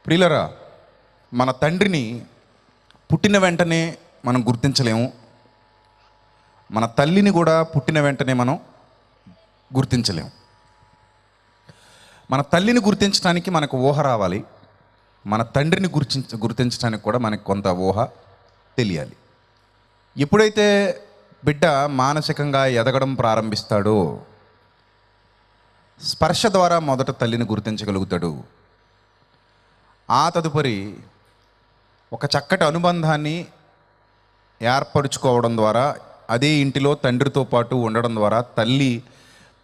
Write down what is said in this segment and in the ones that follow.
ప్రియులరా, మన తండ్రిని పుట్టిన వెంటనే మనం గుర్తించలేము. మన తల్లిని కూడా పుట్టిన వెంటనే మనం గుర్తించలేము. మన తల్లిని గుర్తించడానికి మనకు ఊహ రావాలి. మన తండ్రిని గుర్తించడానికి కూడా మనకు కొంత ఊహ తెలియాలి. ఎప్పుడైతే బిడ్డ మానసికంగా ఎదగడం ప్రారంభిస్తాడో స్పర్శ ద్వారా మొదట తల్లిని గుర్తించగలుగుతాడు. ఆ తదుపరి ఒక చక్కటి అనుబంధాన్ని ఏర్పరుచుకోవడం ద్వారా, అదే ఇంటిలో తండ్రితో పాటు ఉండడం ద్వారా, తల్లి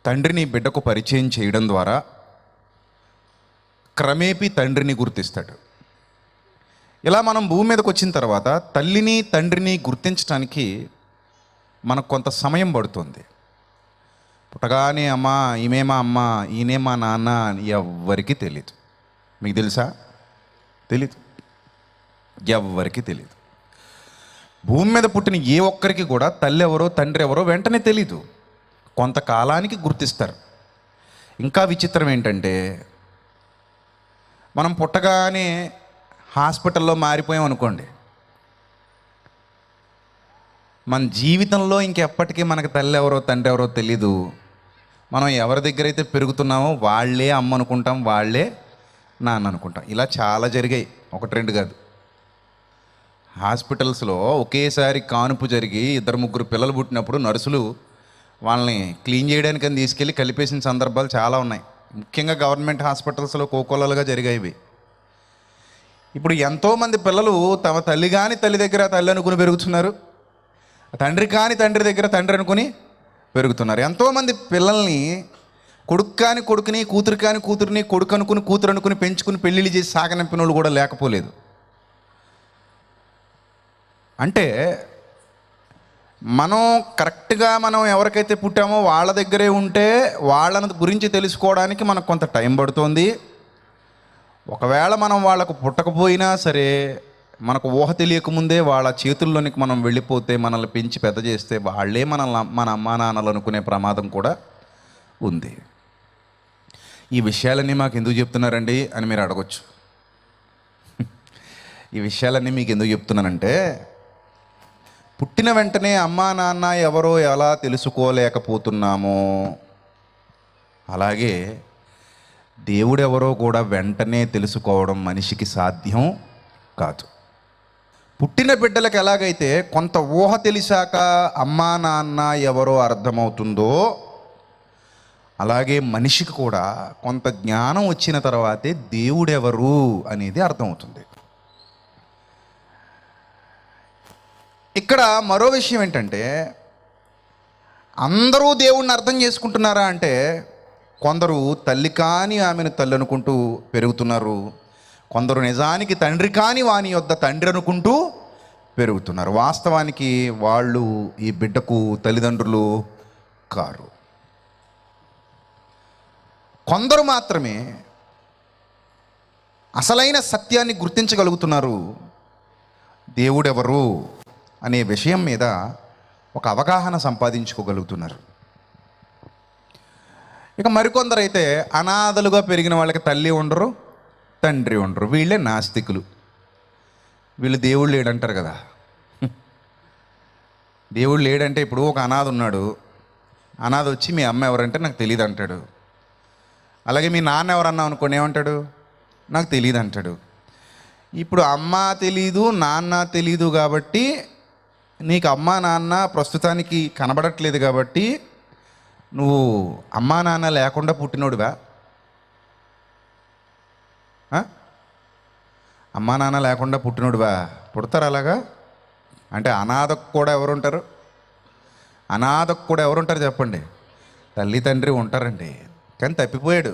తండ్రిని బిడ్డకు పరిచయం చేయడం ద్వారా క్రమేపీ తండ్రిని గుర్తిస్తాడు. ఇలా మనం భూమి మీదకి వచ్చిన తర్వాత తల్లిని తండ్రిని గుర్తించడానికి మనకు కొంత సమయం పడుతుంది. పుట్టగానే అమ్మ ఈమె మా అమ్మ, ఈయనే మా నాన్న అని ఎవ్వరికీ తెలియదు. మీకు తెలుసా? తెలీదు. ఎవ్వరికీ తెలియదు. భూమి మీద పుట్టిన ఏ ఒక్కరికి కూడా తల్లి ఎవరో తండ్రి ఎవరో వెంటనే తెలీదు. కొంతకాలానికి గుర్తిస్తారు. ఇంకా విచిత్రం ఏంటంటే, మనం పుట్టగానే హాస్పిటల్లో మారిపోయాం అనుకోండి, మన జీవితంలో ఇంకెప్పటికీ మనకు తల్లి ఎవరో తండ్రి ఎవరో తెలీదు. మనం ఎవరి దగ్గర అయితే పెరుగుతున్నామో వాళ్ళే అమ్మ అనుకుంటాం, వాళ్ళే నాన్న అనుకుంటాం. ఇలా చాలా జరిగాయి, ఒకటి రెండు కాదు. హాస్పిటల్స్లో ఒకేసారి కానుపు జరిగి 2-3 పిల్లలు పుట్టినప్పుడు నర్సులు వాళ్ళని క్లీన్ చేయడానికని తీసుకెళ్ళి కలిపేసిన సందర్భాలు చాలా ఉన్నాయి. ముఖ్యంగా గవర్నమెంట్ హాస్పిటల్స్లో కోకోలలుగా జరిగాయి. ఇప్పుడు ఎంతోమంది పిల్లలు తమ తల్లి కాని తల్లి దగ్గర తల్లి అనుకుని పెరుగుతున్నారు, తండ్రి కాని తండ్రి దగ్గర తండ్రి అనుకుని పెరుగుతున్నారు. ఎంతోమంది పిల్లల్ని కొడుకు కాని కొడుకుని, కూతురు కాని కూతురిని కొడుకు అనుకుని కూతురు అనుకుని పెంచుకుని పెళ్ళిళ్ళు చేసి సాగనంపిన వాళ్ళు కూడా లేకపోలేదు. అంటే మనం కరెక్ట్గా మనం ఎవరికైతే పుట్టామో వాళ్ళ దగ్గరే ఉంటే వాళ్ళని గురించి తెలుసుకోవడానికి మనకు కొంత టైం పడుతుంది. ఒకవేళ మనం వాళ్ళకు పుట్టకపోయినా సరే, మనకు ఊహ తెలియకముందే వాళ్ళ చేతుల్లోనికి మనం వెళ్ళిపోతే, మనల్ని పెంచి పెద్ద చేస్తే వాళ్ళే మన అమ్మా నాన్నలు అనుకునే ప్రమాదం కూడా ఉంది. ఈ విషయాలన్నీ మాకు ఎందుకు చెప్తున్నారండి అని మీరు అడగొచ్చు. ఈ విషయాలన్నీ మీకు ఎందుకు చెప్తున్నానంటే, పుట్టిన వెంటనే అమ్మా నాన్న ఎవరో ఎలా తెలుసుకోలేకపోతున్నామో, అలాగే దేవుడెవరో కూడా వెంటనే తెలుసుకోవడం మనిషికి సాధ్యం కాదు. పుట్టిన బిడ్డలకు ఎలాగైతే కొంత ఊహ తెలిసాక అమ్మా నాన్న ఎవరో అర్థమవుతుందో, అలాగే మనిషికి కూడా కొంత జ్ఞానం వచ్చిన తర్వాతే దేవుడెవరు అనేది అర్థమవుతుంది. ఇక్కడ మరో విషయం ఏంటంటే, అందరూ దేవుణ్ణి అర్థం చేసుకుంటున్నారా అంటే, కొందరు తల్లి కాని ఆమెను తల్లి అనుకుంటూ పెరుగుతున్నారు, కొందరు నిజానికి తండ్రి కాని వాని యొద్ద తండ్రి అనుకుంటూ పెరుగుతున్నారు. వాస్తవానికి వాళ్ళు ఈ బిడ్డకు తల్లిదండ్రులు కారు. కొందరు మాత్రమే అసలైన సత్యాన్ని గుర్తించగలుగుతున్నారు. దేవుడెవరు అనే విషయం మీద ఒక అవగాహన సంపాదించుకోగలుగుతున్నారు. ఇక మరికొందరైతే అనాథలుగా పెరిగిన వాళ్ళకి తల్లి ఉండరు, తండ్రి ఉండరు. వీళ్ళే నాస్తికులు. వీళ్ళు దేవుడు లేడంటారు కదా. దేవుడు లేడంటే, ఇప్పుడు ఒక అనాథ ఉన్నాడు, అనాథ వచ్చి మీ అమ్మ ఎవరంటే నాకు తెలియదు అంటాడు. అలాగే మీ నాన్న ఎవరన్నా అనుకోండి, ఏమంటాడు? నాకు తెలియదు అంటాడు. ఇప్పుడు అమ్మ తెలీదు, నాన్న తెలీదు కాబట్టి, నీకు అమ్మా నాన్న ప్రస్తుతానికి కనబడట్లేదు కాబట్టి నువ్వు అమ్మా నాన్న లేకుండా పుట్టినోడువా? అమ్మా నాన్న లేకుండా పుట్టినోడువా? పుడతారు అలాగా? అంటే అనాథకు కూడా ఎవరుంటారు? అనాథకు కూడా ఎవరుంటారు చెప్పండి? తల్లి తండ్రి ఉంటారండి, కానీ తప్పిపోయాడు.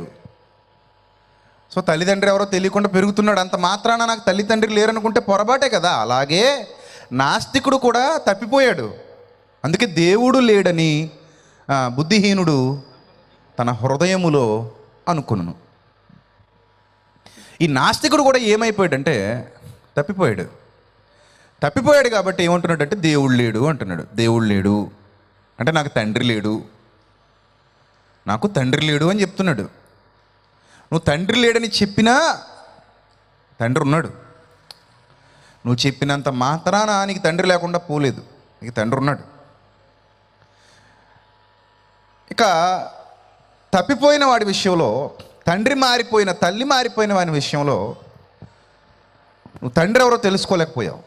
సో తల్లిదండ్రి ఎవరో తెలియకుండా పెరుగుతున్నాడు. అంత మాత్రాన నాకు తల్లిదండ్రి లేరనుకుంటే పొరపాటే కదా. అలాగే నాస్తికుడు కూడా తప్పిపోయాడు. అందుకే దేవుడు లేడని బుద్ధిహీనుడు తన హృదయములో అనుకును. ఈ నాస్తికుడు కూడా ఏమైపోయాడంటే తప్పిపోయాడు కాబట్టి ఏమంటున్నాడంటే దేవుడు లేడు అంటున్నాడు. దేవుడు లేడు అంటే నాకు తండ్రి లేడు అని చెప్తున్నాడు. నువ్వు తండ్రి లేడని చెప్పినా తండ్రి ఉన్నాడు. నువ్వు చెప్పినంత మాత్రాన నీకు తండ్రి లేకుండా పోలేదు. నీకు తండ్రి ఉన్నాడు. ఇక తప్పిపోయిన వాడి విషయంలో, తండ్రి మారిపోయిన, తల్లి మారిపోయిన వాడి విషయంలో నువ్వు తండ్రి ఎవరో తెలుసుకోలేకపోయావు.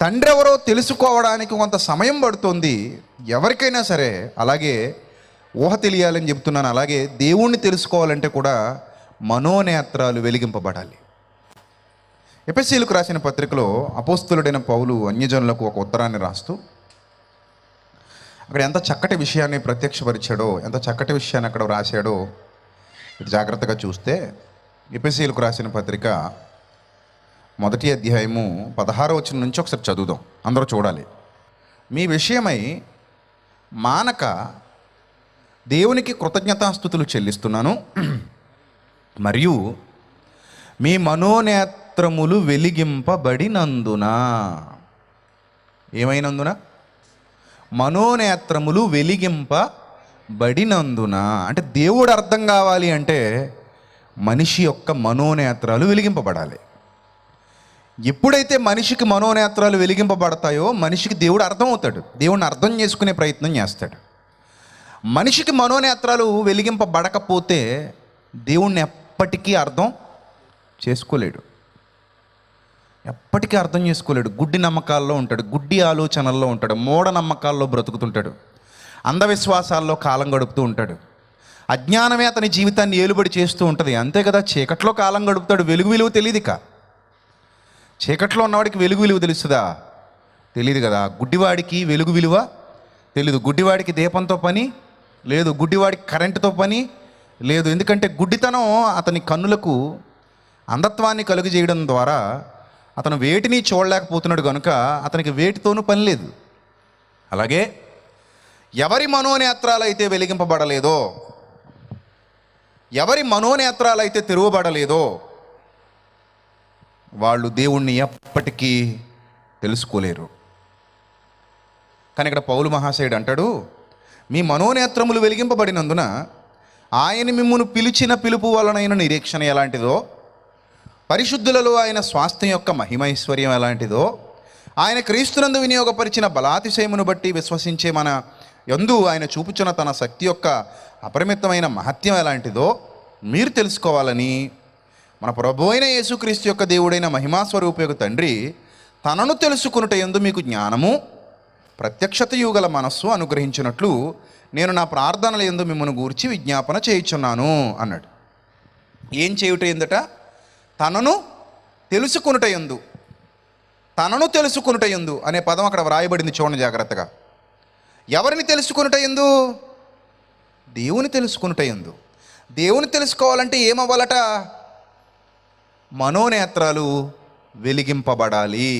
తండ్రి ఎవరో తెలుసుకోవడానికి కొంత సమయం పడుతుంది ఎవరికైనా సరే. అలాగే ఊహ తెలియాలని చెప్తున్నాను. అలాగే దేవుణ్ణి తెలుసుకోవాలంటే కూడా మనోనేత్రాలు వెలిగింపబడాలి. ఎఫెసీయులకు రాసిన పత్రికలో అపోస్తలుడైన పౌలు అన్యజనులకు ఒక ఉత్తరాన్ని రాస్తూ అక్కడ ఎంత చక్కటి విషయాన్ని ప్రత్యక్షపరిచాడో, ఎంత చక్కటి విషయాన్ని అక్కడ రాశాడో జాగ్రత్తగా చూస్తే, ఎఫెసీయులకు రాసిన పత్రిక 1వ అధ్యాయము 16వ వచనం నుంచి ఒకసారి చదువుదాం. అందరూ చూడాలి. మీ విషయమై మానక దేవునికి కృతజ్ఞతాస్తుతులు చెల్లిస్తున్నాను, మరియు మీ మనోనేత్రములు వెలిగింపబడినందున. ఏమైనందున? మనోనేత్రములు వెలిగింపబడినందున. అంటే దేవుడు అర్థం కావాలి అంటే మనిషి యొక్క మనోనేత్రాలు వెలిగింపబడాలి. ఎప్పుడైతే మనిషికి మనోనేత్రాలు వెలిగింపబడతాయో మనిషికి దేవుడు అర్థమవుతాడు, దేవుడిని అర్థం చేసుకునే ప్రయత్నం చేస్తాడు. మనిషికి మనోనేత్రాలు వెలిగింపబడకపోతే దేవుణ్ణి ఎప్పటికీ అర్థం చేసుకోలేడు. ఎప్పటికీ అర్థం చేసుకోలేడు. గుడ్డి నమ్మకాల్లో ఉంటాడు, గుడ్డి ఆలోచనల్లో ఉంటాడు, మూఢ నమ్మకాల్లో బ్రతుకుతుంటాడు, అంధవిశ్వాసాల్లో కాలం గడుపుతూ ఉంటాడు. అజ్ఞానమే అతని జీవితాన్ని ఏలుబడి చేస్తూ ఉంటుంది. అంతే కదా, చీకట్లో కాలం గడుపుతాడు. వెలుగు విలువ తెలియదు. ఇక చీకట్లో ఉన్నవాడికి వెలుగు విలువ తెలుస్తుందా? తెలియదు కదా. గుడ్డివాడికి వెలుగు విలువ తెలీదు. గుడ్డివాడికి దీపంతో పని లేదు, గుడ్డివాడికి కరెంటుతో పని లేదు. ఎందుకంటే గుడ్డితనం అతని కన్నులకు అంధత్వాన్ని కలుగజేయడం ద్వారా అతను వేటిని చూడలేకపోతున్నాడు కనుక అతనికి వేటితోనూ పని లేదు. అలాగే ఎవరి మనోనేత్రాలు అయితే వెలిగింపబడలేదో, ఎవరి మనోనేత్రాలు అయితే తెరవబడలేదో వాళ్ళు దేవుణ్ణి ఎప్పటికీ తెలుసుకోలేరు. కానీ ఇక్కడ పౌలు మహాశయుడు అంటాడు, మీ మనోనేత్రములు వెలిగింపబడినందున ఆయన మిమ్మును పిలిచిన పిలుపు వలనైన నిరీక్షణ ఎలాంటిదో, పరిశుద్ధులలో ఆయన స్వాస్థ్యం యొక్క మహిమైశ్వర్యం ఎలాంటిదో, ఆయన క్రీస్తునందు వినియోగపరిచిన బలాతిశయమును బట్టి విశ్వసించే మన యందు ఆయన చూపుచున్న తన శక్తి యొక్క అపరిమితమైన మహత్యం ఎలాంటిదో మీరు తెలుసుకోవాలని మన ప్రభువైన అయిన యేసుక్రీస్తు యొక్క దేవుడైన మహిమాస్వరూప తండ్రి తనను తెలుసుకునుట యందు మీకు జ్ఞానము ప్రత్యక్షతయు గల మనస్సు అనుగ్రహించినట్లు నేను నా ప్రార్థనల యందు మిమ్మల్ని గూర్చి విజ్ఞాపన చేయుచున్నాను అన్నాడు. ఏం చేయుట ఎందుట? తనను తెలుసుకునుట యందు. తనను తెలుసుకునుట యందు అనే పదం అక్కడ వ్రాయబడింది, చూడండి జాగ్రత్తగా. ఎవరిని తెలుసుకునుట యందు? దేవుని తెలుసుకునుట యందు. దేవుని తెలుసుకోవాలంటే ఏమవ్వాలట? మనోనేత్రాలు వెలిగింపబడాలి.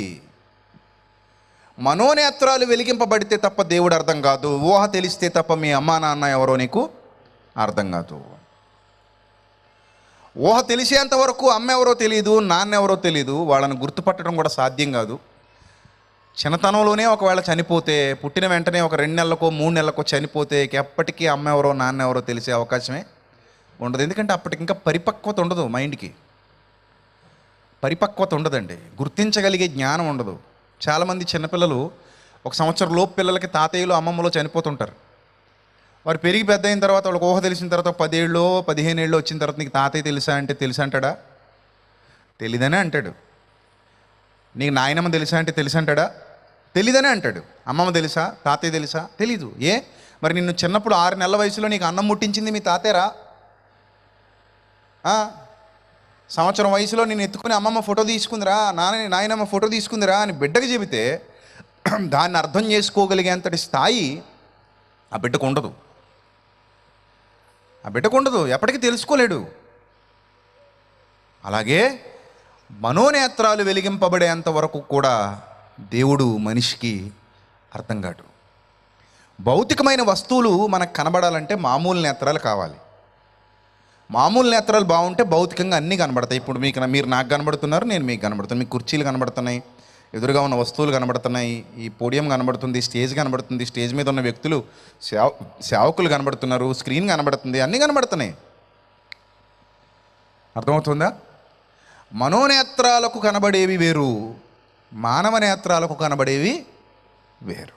మనోనేత్రాలు వెలిగింపబడితే తప్ప దేవుడు అర్థం కాదు. ఊహ తెలిస్తే తప్ప మీ అమ్మా నాన్న ఎవరో నీకు అర్థం కాదు. ఊహ తెలిసేంత వరకు అమ్మ ఎవరో తెలియదు, నాన్న ఎవరో తెలియదు. వాళ్ళని గుర్తుపట్టడం కూడా సాధ్యం కాదు. చిన్నతనంలోనే ఒకవేళ చనిపోతే, పుట్టిన వెంటనే ఒక 2 నెలలకో 3 నెలలకో చనిపోతే ఎప్పటికీ అమ్మ ఎవరో నాన్న ఎవరో తెలిసే అవకాశమే ఉండదు. ఎందుకంటే అప్పటికి ఇంకా పరిపక్వత ఉండదు, మైండ్కి పరిపక్వత ఉండదండి, గుర్తించగలిగే జ్ఞానం ఉండదు. చాలామంది చిన్నపిల్లలు 1 సంవత్సరం లోపు పిల్లలకి తాతయ్యలు అమ్మమ్మలో చనిపోతుంటారు. వారు పెరిగి పెద్ద అయిన తర్వాత వాళ్ళకి ఊహ తెలిసిన తర్వాత 10 ఏళ్ళో 15 ఏళ్ళో వచ్చిన తర్వాత నీకు తాతయ్య తెలుసా అంటే తెలుసు అంటాడా? తెలీదనే అంటాడు. నీకు నాయనమ్మ తెలుసా అంటే తెలుసు అంటాడా? తెలీదనే అంటాడు. అమ్మమ్మ తెలుసా, తాతయ్య తెలుసా? తెలీదు. ఏ మరి నిన్ను చిన్నప్పుడు 6 నెలల వయసులో నీకు అన్నం ముట్టించింది మీ తాతయ్యరా? సంవత్సరం వయసులో నేను ఎత్తుకుని అమ్మమ్మ ఫోటో తీసుకుందిరా, నాయనమ్మ ఫోటో తీసుకుందిరా అని బిడ్డకు చెబితే దాన్ని అర్థం చేసుకోగలిగేంతటి స్థాయి ఆ బిడ్డకు ఉండదు. ఆ బిడ్డకు ఉండదు, ఎప్పటికీ తెలుసుకోలేడు. అలాగే మనోనేత్రాలు వెలిగింపబడేంత వరకు కూడా దేవుడు మనిషికి అర్థం కాడు. భౌతికమైన వస్తువులు మనకు కనబడాలంటే మామూలు నేత్రాలు కావాలి. మామూలు నేత్రాలు బాగుంటే భౌతికంగా అన్నీ కనబడతాయి. ఇప్పుడు మీరు నాకు కనబడుతున్నారు, నేను మీకు కనబడుతున్నాను. మీకు కుర్చీలు కనబడుతున్నాయి, ఎదురుగా ఉన్న వస్తువులు కనబడుతున్నాయి, ఈ పోడియం కనబడుతుంది, స్టేజ్ కనబడుతుంది, స్టేజ్ మీద ఉన్న వ్యక్తులు సేవకులు కనబడుతున్నారు, స్క్రీన్ కనబడుతుంది, అన్నీ కనబడుతున్నాయి. అర్థమవుతుందా? మనోనేత్రాలకు కనబడేవి వేరు, మానవ నేత్రాలకు కనబడేవి వేరు.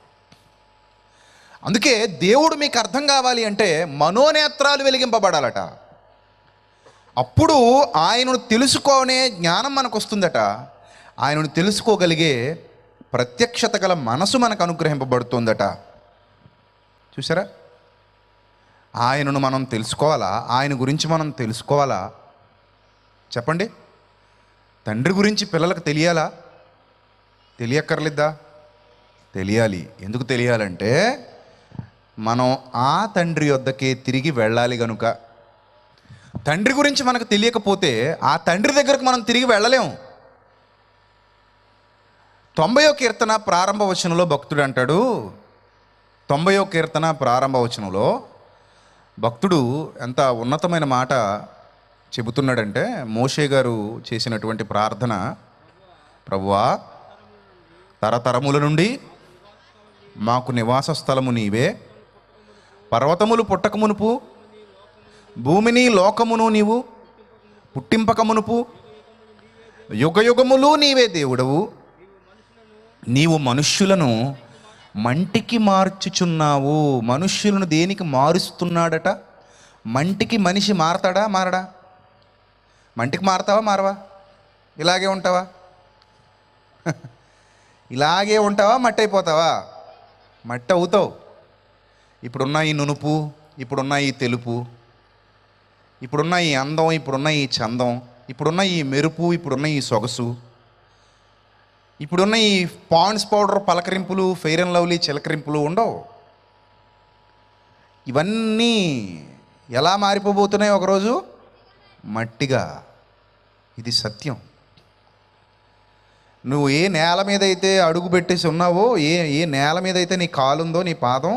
అందుకే దేవుడు మీకు అర్థం కావాలి అంటే మనోనేత్రాలు వెలిగింపబడాలట. అప్పుడు ఆయనను తెలుసుకునే జ్ఞానం మనకు వస్తుందట. ఆయనను తెలుసుకోగలిగే ప్రత్యక్షత గల మనసు మనకు అనుగ్రహింపబడుతుందట. చూసారా? ఆయనను మనం తెలుసుకోవాలా? ఆయన గురించి మనం తెలుసుకోవాలా? చెప్పండి. తండ్రి గురించి పిల్లలకు తెలియాలా? తెలియక్కర్లేదా? తెలియాలి. ఎందుకు తెలియాలంటే మనం ఆ తండ్రి వద్దకే తిరిగి వెళ్ళాలి గనుక. తండ్రి గురించి మనకు తెలియకపోతే ఆ తండ్రి దగ్గరకు మనం తిరిగి వెళ్ళలేము. 90వ కీర్తన ప్రారంభ వచనంలో భక్తుడు అంటాడు, 90వ కీర్తన ప్రారంభ వచనంలో భక్తుడు ఎంత ఉన్నతమైన మాట చెబుతున్నాడంటే, మోషే గారు చేసినటువంటి ప్రార్థన, ప్రభువా తరతరముల నుండి మాకు నివాస స్థలము నీవే, పర్వతములు పుట్టకమునుపు భూమిని లోకమును నీవు పుట్టింపకమునుపు యుగయుగములు నీవే దేవుడవు, నీవు మనుష్యులను మంటికి మార్చుచున్నావు. మనుష్యులను దేనికి మారుస్తున్నాడట? మంటికి మనిషి మారతాడా? మారడా? మంటికి మారతావా? మారవా? ఇలాగే ఉంటావా? ఇలాగే ఉంటావా? మట్టి అయిపోతావా? మట్టి అవుతావు. ఇప్పుడున్న ఈ నునుపు, ఇప్పుడున్న ఈ తెలుపు, ఇప్పుడున్న ఈ అందం, ఇప్పుడున్న ఈ చందం, ఇప్పుడున్న ఈ మెరుపు, ఇప్పుడున్న ఈ సొగసు, ఇప్పుడున్న ఈ పాండ్స్ పౌడర్ పలకరింపులు, ఫెయిర్ అండ్ లవ్లీ చిలకరింపులు ఉండవు. ఇవన్నీ ఎలా మారిపోబోతున్నాయి ఒకరోజు? మట్టిగా. ఇది సత్యం. నువ్వు ఏ నేల మీద అయితే అడుగు పెట్టేసి ఉన్నావో, ఏ నేల మీద అయితే నీ కాలుందో, నీ పాదం,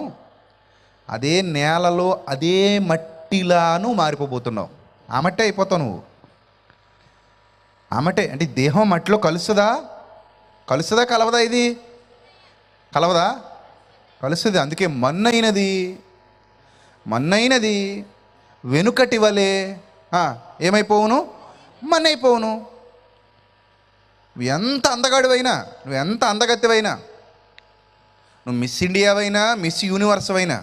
అదే నేలలో అదే మట్టిలాను మారిపోబోతున్నావు. ఆ మట్టే అయిపోతావు నువ్వు. ఆ మట్టే అంటే దేహం మట్టిలో కలుస్తుందా? కలవదా? ఇది కలవదా? కలుస్తుంది. అందుకే మన్నైనది వెనుకటి వలె ఏమైపోవును? మన్నైపోవును. నువ్వు ఎంత అందగాడివైనా, నువ్వు ఎంత అందగత్తివైనా, నువ్వు మిస్ ఇండియావైనా, మిస్ యూనివర్స్ అయినా,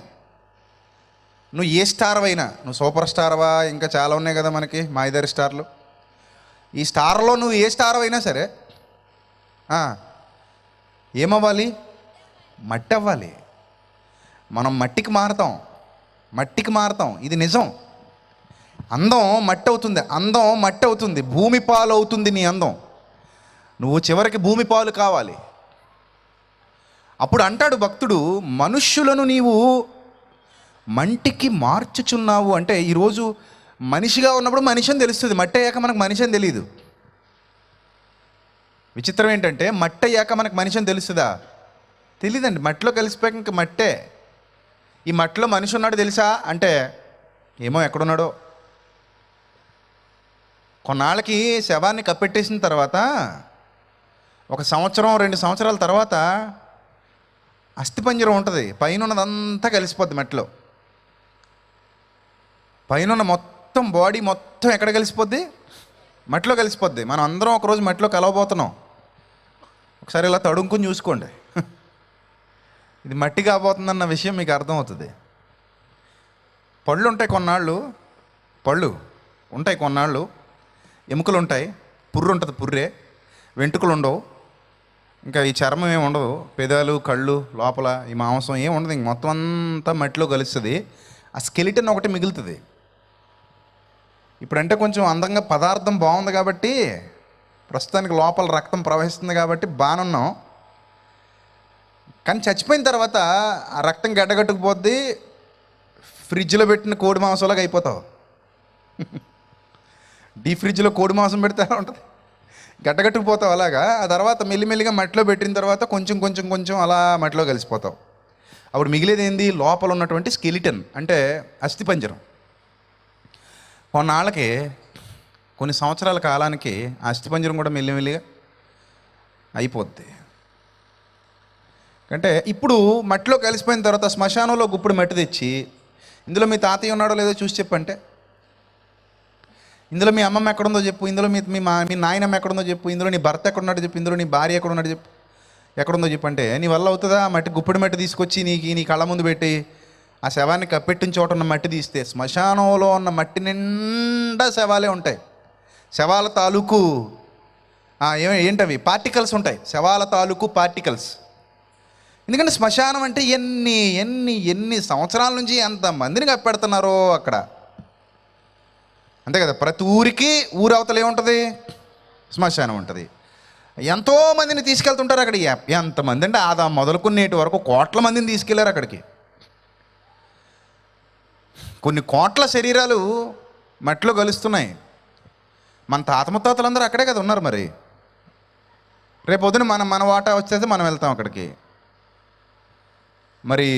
నువ్వు ఏ స్టార్ అయినా, నువ్వు సూపర్ స్టార్వా, ఇంకా చాలా ఉన్నాయి కదా మనకి మా ఇద్దరి స్టార్లు. ఈ స్టార్లో నువ్వు ఏ స్టార్ అయినా సరే ఏమవ్వాలి? మట్టి అవ్వాలి. మనం మట్టికి మారతాం. ఇది నిజం. అందం మట్టి అవుతుంది. భూమి పాలు అవుతుంది నీ అందం. నువ్వు చివరికి భూమి పాలు కావాలి. అప్పుడు అంటాడు భక్తుడు, మనుష్యులను నీవు మంటికి మార్చుచున్నావు. అంటే ఈరోజు మనిషిగా ఉన్నప్పుడు మనిషి అని తెలుస్తుంది, మట్టి అయ్యాక మనకు మనిషి అని తెలియదు. విచిత్రం ఏంటంటే మట్టి అయ్యాక మనకు మనిషి అని తెలుస్తుందా? తెలీదండి. మట్టిలో కలిసిపోయాక ఇంక మట్టే. ఈ మట్టిలో మనిషి ఉన్నాడు తెలుసా అంటే ఏమో ఎక్కడున్నాడో. కొన్నాళ్ళకి శవాన్ని కప్పెట్టేసిన తర్వాత 1 సంవత్సరం 2 సంవత్సరాల తర్వాత అస్థిపంజరం ఉంటుంది, పైన ఉన్నదంతా కలిసిపోద్ది మట్టిలో. పైన మొత్తం బాడీ మొత్తం ఎక్కడ కలిసిపోద్ది? మట్టిలో కలిసిపోద్ది. మనం అందరం ఒకరోజు మట్టిలో కలవబోతున్నాం. ఒకసారి ఇలా తడుముకుని చూసుకోండి. ఇది మట్టి కాబోతుందన్న విషయం మీకు అర్థమవుతుంది. పళ్ళు ఉంటాయి కొన్నాళ్ళు, ఎముకలు ఉంటాయి, పుర్రు ఉంటుంది, పుర్రే, వెంట్రుకలు ఉండవు, ఇంకా ఈ చర్మం ఏమి ఉండదు, పెదాలు, కళ్ళు, లోపల ఈ మాంసం ఏమి ఉండదు. ఇంక మొత్తం అంతా మట్టిలో కలుస్తుంది. ఆ స్కెలిటన్ ఒకటి మిగులుతుంది. ఇప్పుడంటే కొంచెం అందంగా పదార్థం బాగుంది కాబట్టి, ప్రస్తుతానికి లోపల రక్తం ప్రవహిస్తుంది కాబట్టి బాగున్నాం. కానీ చచ్చిపోయిన తర్వాత ఆ రక్తం గడ్డగట్టుకుపోద్ది, ఫ్రిడ్జ్లో పెట్టిన కోడి మాంసంలాగా అయిపోతావు. డీప్ ఫ్రిడ్జ్లో కోడి మాంసం పెడితే ఎలా ఉంటుంది? గడ్డగట్టుకుపోతావు అలాగా. ఆ తర్వాత మెల్లిమెల్లిగా మట్టిలో పెట్టిన తర్వాత కొంచెం అలా మట్టిలో కలిసిపోతావు. అప్పుడు మిగిలేది ఏంది? లోపల ఉన్నటువంటి స్కెలిటన్, అంటే అస్థిపంజరం. కొన్నాళ్ళకి, కొన్ని సంవత్సరాల కాలానికి ఆ అస్థిపంజరం కూడా మెల్లిమెల్లిగా అయిపోద్ది. అంటే ఇప్పుడు మట్టిలో కలిసిపోయిన తర్వాత శ్మశానంలో గుప్పుడు మట్టి తెచ్చి, ఇందులో మీ తాతయ్య ఉన్నాడో లేదో చూసి చెప్పంటే, ఇందులో మీ అమ్మమ్మ ఎక్కడుందో చెప్పు, ఇందులో మీ నాయనమ్మ ఎక్కడుందో చెప్పు, ఇందులో నీ భర్త ఎక్కడున్నాడో చెప్పు, ఇందులో నీ భార్య ఎక్కడున్నాడో చెప్పు, ఎక్కడుందో చెప్పు అంటే నీ వల్ల అవుతుందా? మట్టి గుప్పిడి మట్టి తీసుకొచ్చి నీ కళ్ళ ముందు పెట్టి ఆ శవాన్ని కప్పెట్టిన చోట ఉన్న మట్టి తీస్తే శ్మశానంలో ఉన్న మట్టి నిండా శవాలే ఉంటాయి. శవాల తాలూకు ఏంటవి పార్టికల్స్ ఉంటాయి, శవాల తాలూకు పార్టికల్స్. ఎందుకంటే శ్మశానం అంటే ఎన్ని ఎన్ని ఎన్ని సంవత్సరాల నుంచి ఎంతమందిని కప్పెడుతున్నారో అక్కడ. అంతే కదా, ప్రతి ఊరికి ఊరవతల ఏముంటుంది? శ్మశానం ఉంటుంది. ఎంతోమందిని తీసుకెళ్తుంటారు అక్కడికి. ఎంతమంది అంటే ఆదా మొదలుకొని నేటి వరకు కోట్ల మందిని తీసుకెళ్లారు అక్కడికి. కొన్ని కోట్ల శరీరాలు మట్టిలో కలుస్తున్నాయి. మన తాత ముత్తాతలందరూ అక్కడే కదా ఉన్నారు. మరి రేపు పొద్దున మన వాటా వచ్చేస్తే మనం వెళ్తాం అక్కడికి. మరి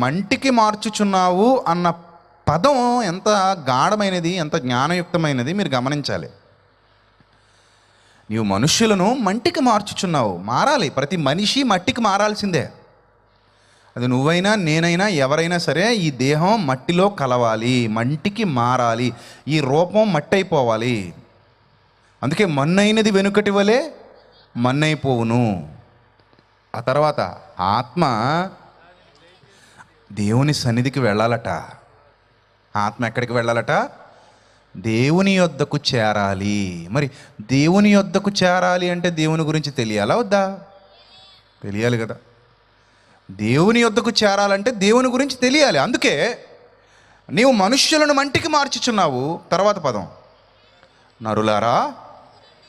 మంటికి మార్చుచున్నావు అన్న పదం ఎంత గాఢమైనది, ఎంత జ్ఞానయుక్తమైనది మీరు గమనించాలి. నీవు మనుష్యులను మంటికి మార్చుచున్నావు. మారాలి, ప్రతి మనిషి మట్టికి మారాల్సిందే. అది నువ్వైనా నేనైనా ఎవరైనా సరే ఈ దేహం మట్టిలో కలవాలి, మంటికి మారాలి, ఈ రూపం మట్టి అయిపోవాలి. అందుకే మన్నైనది వెనుకటి వలె మన్నైపోవును. ఆ తర్వాత ఆత్మ దేవుని సన్నిధికి వెళ్ళాలట. ఆత్మ ఎక్కడికి వెళ్ళాలట? దేవుని యొద్దకు చేరాలి. మరి దేవుని యొద్దకు చేరాలి అంటే దేవుని గురించి తెలియాలా వద్దా? తెలియాలి కదా. దేవుని యొద్దకు చేరాలంటే దేవుని గురించి తెలియాలి. అందుకే నీవు మనుష్యులను మంటికి మార్చుచున్నావు. తర్వాత పదం నరులారా,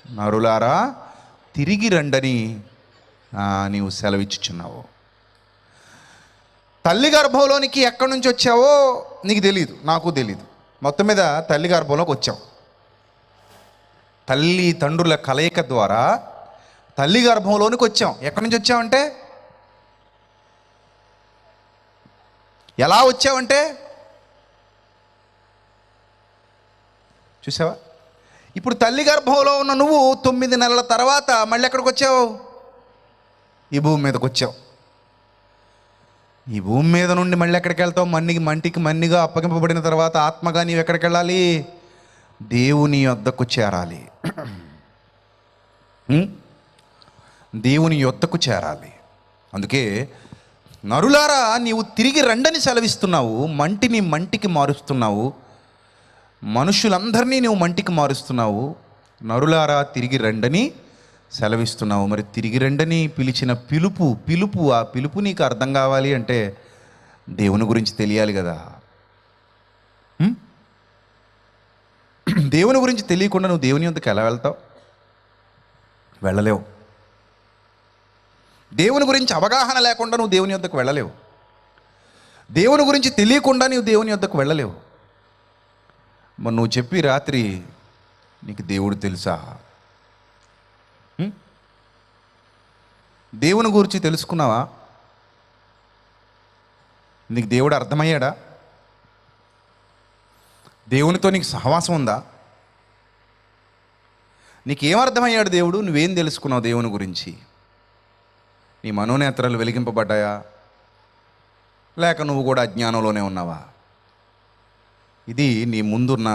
నరులారా తిరిగి రండని నీవు సెలవిచ్చుచున్నావు. తల్లి గర్భంలోనికి ఎక్కడి నుంచి వచ్చావో నీకు తెలీదు, నాకు తెలీదు. మొత్తం మీద తల్లి గర్భంలోకి వచ్చావు. తల్లి తండ్రుల కలయిక ద్వారా తల్లి గర్భంలోనికి వచ్చాం. ఎక్కడి నుంచి వచ్చావంటే, ఎలా వచ్చావంటే చూసావా? ఇప్పుడు తల్లి గర్భంలో ఉన్న నువ్వు 9 నెలల తర్వాత మళ్ళీ ఎక్కడికి వచ్చావు? ఈ భూమి మీదకి వచ్చావు. ఈ భూమి మీద నుండి మళ్ళీ ఎక్కడికి వెళ్తావు? మంటికి మన్నిగా అప్పగింపబడిన తర్వాత ఆత్మగా నీవు ఎక్కడికి వెళ్ళాలి? దేవుని యొద్దకు చేరాలి. దేవుని యొద్దకు చేరాలి. అందుకే నరులారా నీవు తిరిగి రండని సెలవిస్తున్నావు. మంటిని మంటికి మారుస్తున్నావు. మనుషులందరినీ నువ్వు మంటికి మారుస్తున్నావు. నరులారా తిరిగి రండని సెలవిస్తున్నావు. మరి తిరిగి రండని పిలిచిన పిలుపు ఆ పిలుపు నీకు అర్థం కావాలి అంటే దేవుని గురించి తెలియాలి కదా. దేవుని గురించి తెలియకుండా నువ్వు దేవుని యొద్దకు ఎలా వెళ్తావు? వెళ్ళలేవు. దేవుని గురించి అవగాహన లేకుండా నువ్వు దేవుని యొద్దకు వెళ్ళలేవు. దేవుని గురించి తెలియకుండా నువ్వు దేవుని యొద్దకు వెళ్ళలేవు. మరి నువ్వు చెప్పి రాత్రి నీకు దేవుడు తెలుసా? దేవుని గురించి తెలుసుకున్నావా? నీకు దేవుడు అర్థమయ్యాడా? దేవునితో నీకు సహవాసం ఉందా? నీకేమర్థమయ్యాడు దేవుడు? నువ్వేం తెలుసుకున్నావు దేవుని గురించి? నీ మనోనేత్రాలు వెలిగింపబడ్డాయా, లేక నువ్వు కూడా అజ్ఞానంలోనే ఉన్నావా? ఇది నీ ముందున్న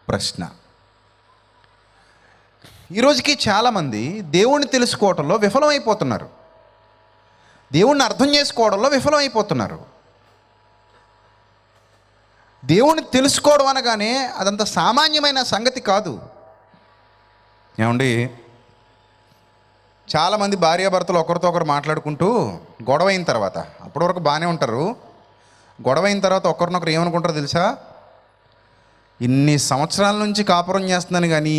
ప్రశ్న. ఈరోజుకి చాలామంది దేవుణ్ణి తెలుసుకోవడంలో విఫలమైపోతున్నారు. దేవుణ్ణి అర్థం చేసుకోవడంలో విఫలమైపోతున్నారు. దేవుణ్ణి తెలుసుకోవడం అనగానే అదంత సామాన్యమైన సంగతి కాదు. ఏమండి, చాలామంది భార్యాభర్తలు ఒకరితో ఒకరు మాట్లాడుకుంటూ గొడవైన తర్వాత, అప్పటి వరకు బాగానే ఉంటారు, గొడవైన తర్వాత ఒకరినొకరు ఏమనుకుంటారో తెలుసా? ఇన్ని సంవత్సరాల నుంచి కాపురం చేస్తున్నాను కానీ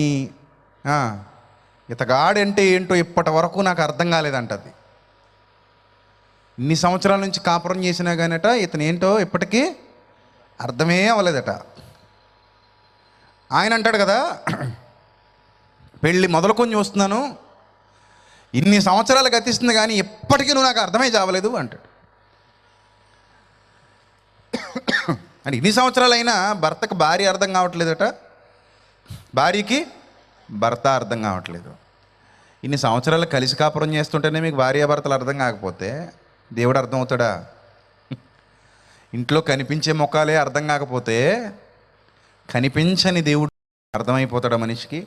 ఇతగాడంటే ఏంటో ఇప్పటి వరకు నాకు అర్థం కాలేదంటది. ఇన్ని సంవత్సరాల నుంచి కాపురం చేసినా కానట ఇతను ఏంటో ఇప్పటికీ అర్థమే అవ్వలేదట. ఆయన అంటాడు కదా, పెళ్ళి మొదలుకొని చూస్తున్నాను, ఇన్ని సంవత్సరాలు గతిస్తుంది కానీ ఇప్పటికీ నువ్వు నాకు అర్థమే చావలేదు అంటాడు. అని ఇన్ని సంవత్సరాలైనా భర్తకు భార్య అర్థం కావట్లేదట, భార్యకి భర్త అర్థం కావట్లేదు. ఇన్ని సంవత్సరాలు కలిసి కాపురం చేస్తుంటేనే మీకు భార్యాభర్తలు అర్థం కాకపోతే దేవుడు అర్థం అవుతాడా? ఇంట్లో కనిపించే ముఖాలే అర్థం కాకపోతే కనిపించని దేవుడు అర్థమైపోతాడా మనిషికి?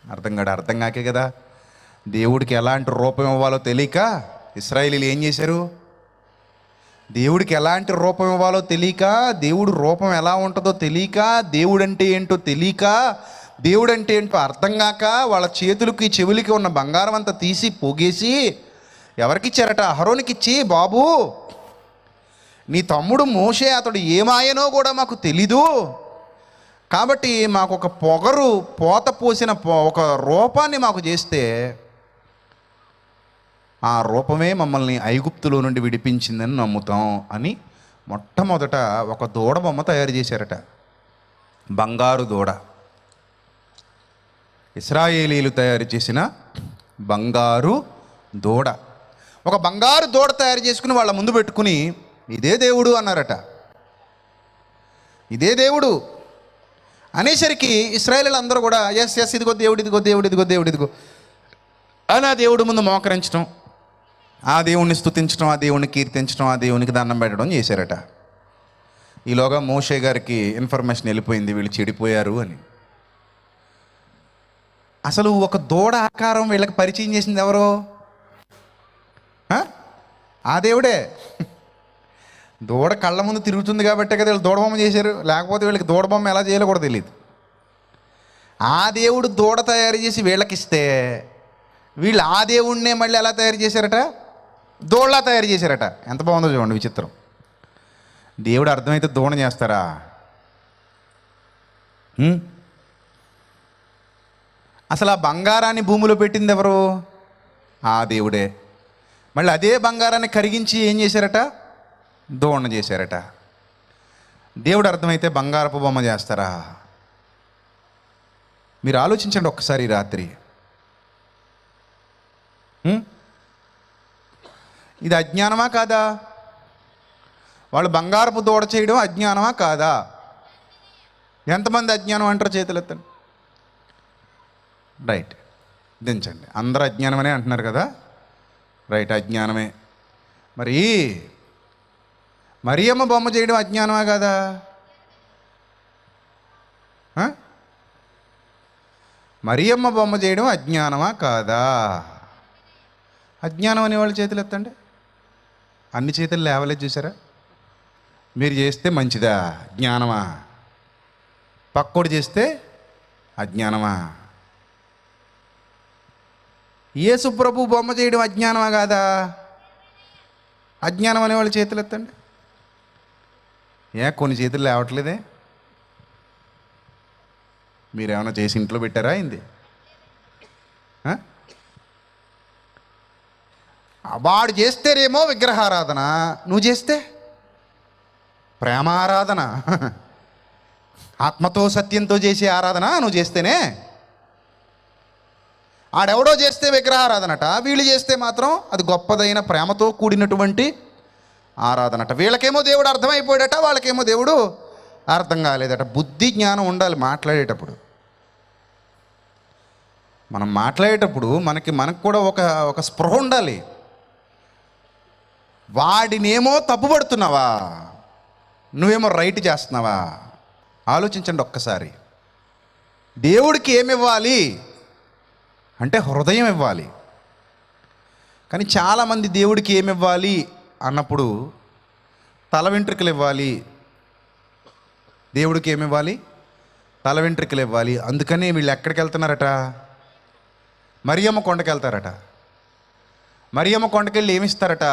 అర్థం కాకే కదా దేవుడికి ఎలాంటి రూపం ఇవ్వాలో తెలియక ఇశ్రాయేలీయులు ఏం చేశారు? దేవుడికి ఎలాంటి రూపం ఇవ్వాలో తెలియక, దేవుడు రూపం ఎలా ఉంటుందో తెలియక, దేవుడు అంటే ఏంటో తెలియక, దేవుడు అంటే ఏంటో అర్థం కాక వాళ్ళ చేతులకి చెవులకి ఉన్న బంగారం అంతా తీసి పోగేసి ఎవరికిచ్చారట? అహరోనికి ఇచ్చి, బాబు నీ తమ్ముడు మోషే అతడు ఏమాయనో కూడా మాకు తెలీదు, కాబట్టి మాకు ఒక పొగరు పోత పోసిన ఒక రూపాన్ని మాకు చేస్తే ఆ రూపమే మమ్మల్ని ఐగుప్తులో నుండి విడిపించిందని నమ్ముతాం అని మొట్టమొదట ఒక దూడ బొమ్మ తయారు చేశారట. బంగారు దూడ. ఇశ్రాయేలీయులు తయారు చేసిన బంగారు దూడ. ఒక బంగారు దూడ తయారు చేసుకుని వాళ్ళ ముందు పెట్టుకుని ఇదే దేవుడు అన్నారట. ఇదే దేవుడు అనేసరికి ఇశ్రాయేలీయులు అందరూ కూడా ఎస్ ఎస్ ఇదిగో దేవుడు, ఇదిగో దేవుడు, ఇదిగో దేవుడు, ఇదిగో అని ఆ దేవుడి ముందు మోకరించడం, ఆ దేవుణ్ణి స్తుతించడం, ఆ దేవుణ్ణి కీర్తించడం, ఆ దేవునికి దండం పెట్టడం చేశారట. ఈలోగా మోషే గారికి ఇన్ఫర్మేషన్ వెళ్ళిపోయింది, వీళ్ళు చెడిపోయారు అని. అసలు ఒక దూడ ఆకారం వీళ్ళకి పరిచయం చేసింది ఎవరు? ఆ దేవుడే. దూడ కళ్ళ ముందు తిరుగుతుంది కాబట్టే కదా వీళ్ళు దూడబొమ్మ చేశారు, లేకపోతే వీళ్ళకి దూడబొమ్మ ఎలా చేయాలో కూడా తెలియదు. ఆ దేవుడు దూడ తయారు చేసి వీళ్ళకిస్తే వీళ్ళు ఆ దేవుడినే మళ్ళీ ఎలా తయారు చేశారట? దూడలా తయారు చేశారట. ఎంత బాగుందో చూడండి, విచిత్రం. దేవుడు అర్థమైతే దూడ చేస్తారా? అసలు ఆ బంగారాన్ని భూమిలో పెట్టింది ఎవరు? ఆ దేవుడే. మళ్ళీ అదే బంగారాన్ని కరిగించి ఏం చేశారట? దూడను చేశారట. దేవుడు అర్థమైతే బంగారపు బొమ్మ చేస్తారా? మీరు ఆలోచించండి ఒక్కసారి రాత్రి. ఇది అజ్ఞానమా కాదా? వాళ్ళు బంగారపు దూడ చేయడం అజ్ఞానమా కాదా? ఎంతమంది అజ్ఞానం అంటారు? చేతులు ఎత్తండి. రైట్, దించండి. అందరూ అజ్ఞానమనే అంటున్నారు కదా. రైట్, అజ్ఞానమే. మరి మరియమ్మ బొమ్మ చేయడం అజ్ఞానమా కాదా? మరియమ్మ బొమ్మ చేయడం అజ్ఞానమా కాదా? అజ్ఞానం అనేవాళ్ళు చేతులు ఎత్తండి. అన్ని చేతులు లేవలేదు చూసారా? మీరు చేస్తే మంచిదా? జ్ఞానమా? పక్కోడు చేస్తే అజ్ఞానమా? యేసు ప్రభు బొమ్మ చేయడం అజ్ఞానమా కాదా? అజ్ఞానం అనేవాళ్ళు చేతులు ఎత్తండి. కొన్ని చేతులు లేవట్లేదే? మీరేమైనా చేసి ఇంట్లో పెట్టారా అయింది? వాడు చేస్తేనేమో విగ్రహారాధన, నువ్వు చేస్తే ప్రేమారాధన, ఆత్మతో సత్యంతో చేసే ఆరాధన నువ్వు చేస్తేనే. ఆడెవడో చేస్తే విగ్రహారాధనట, వీళ్ళు చేస్తే మాత్రం అది గొప్పదైన ప్రేమతో కూడినటువంటి ఆరాధనట. వీళ్ళకేమో దేవుడు అర్థమైపోయాడట, వాళ్ళకేమో దేవుడు అర్థం కాలేదట. బుద్ధి జ్ఞానం ఉండాలి మాట్లాడేటప్పుడు. మనం మాట్లాడేటప్పుడు మనకు కూడా ఒక స్పృహ ఉండాలి. వాడినేమో తప్పుపడుతున్నావా, నువ్వేమో రైట్ చేస్తున్నావా? ఆలోచించండి ఒక్కసారి. దేవుడికి ఏమివ్వాలి అంటే హృదయం ఇవ్వాలి. కానీ చాలామంది దేవుడికి ఏమివ్వాలి అన్నప్పుడు తల వెంట్రుకలు ఇవ్వాలి. దేవుడికి ఏమివ్వాలి? తల వెంట్రుకలు ఇవ్వాలి. అందుకని వీళ్ళు ఎక్కడికి వెళ్తున్నారట? మరియమ్మ కొండకి వెళ్తారట. మరియమ్మ కొండకి వెళ్ళి ఏమిస్తారట?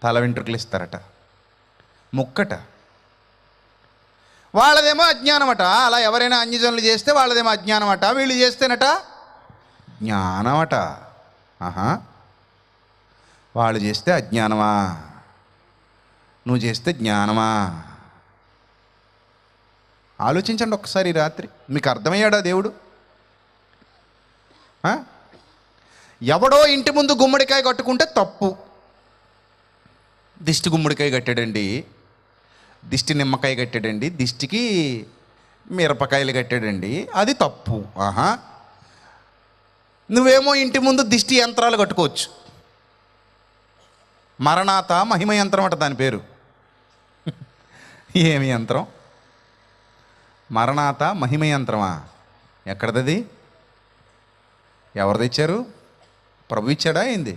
తల వెంట్రుకలు ఇస్తారట, ముక్కట. వాళ్ళదేమో అజ్ఞానమట. అలా ఎవరైనా అన్యజనులు చేస్తే వాళ్ళదేమో అజ్ఞానమట, వీళ్ళు చేస్తేనట జ్ఞానమట. వాళ్ళు చేస్తే అజ్ఞానమా, నువ్వు చేస్తే జ్ఞానమా? ఆలోచించండి ఒక్కసారి రాత్రి. మీకు అర్థమయ్యాడా దేవుడు? ఎవడో ఇంటి ముందు గుమ్మడికాయ కట్టుకుంటే తప్పు. దిష్టి గుమ్మడికాయ కట్టాడండి, దిష్టి నిమ్మకాయ కట్టాడండి, దిష్టికి మిరపకాయలు కట్టాడండి, అది తప్పు. నువ్వేమో ఇంటి ముందు దిష్టి యంత్రాలు కట్టుకోవచ్చు. మరణాత మహిమ యంత్రం అట దాని పేరు. ఏమి యంత్రం? మరణాత మహిమ యంత్రమా? ఎక్కడదది? ఎవరు తెచ్చారు? ప్రభు ఇచ్చాడా ఏంది?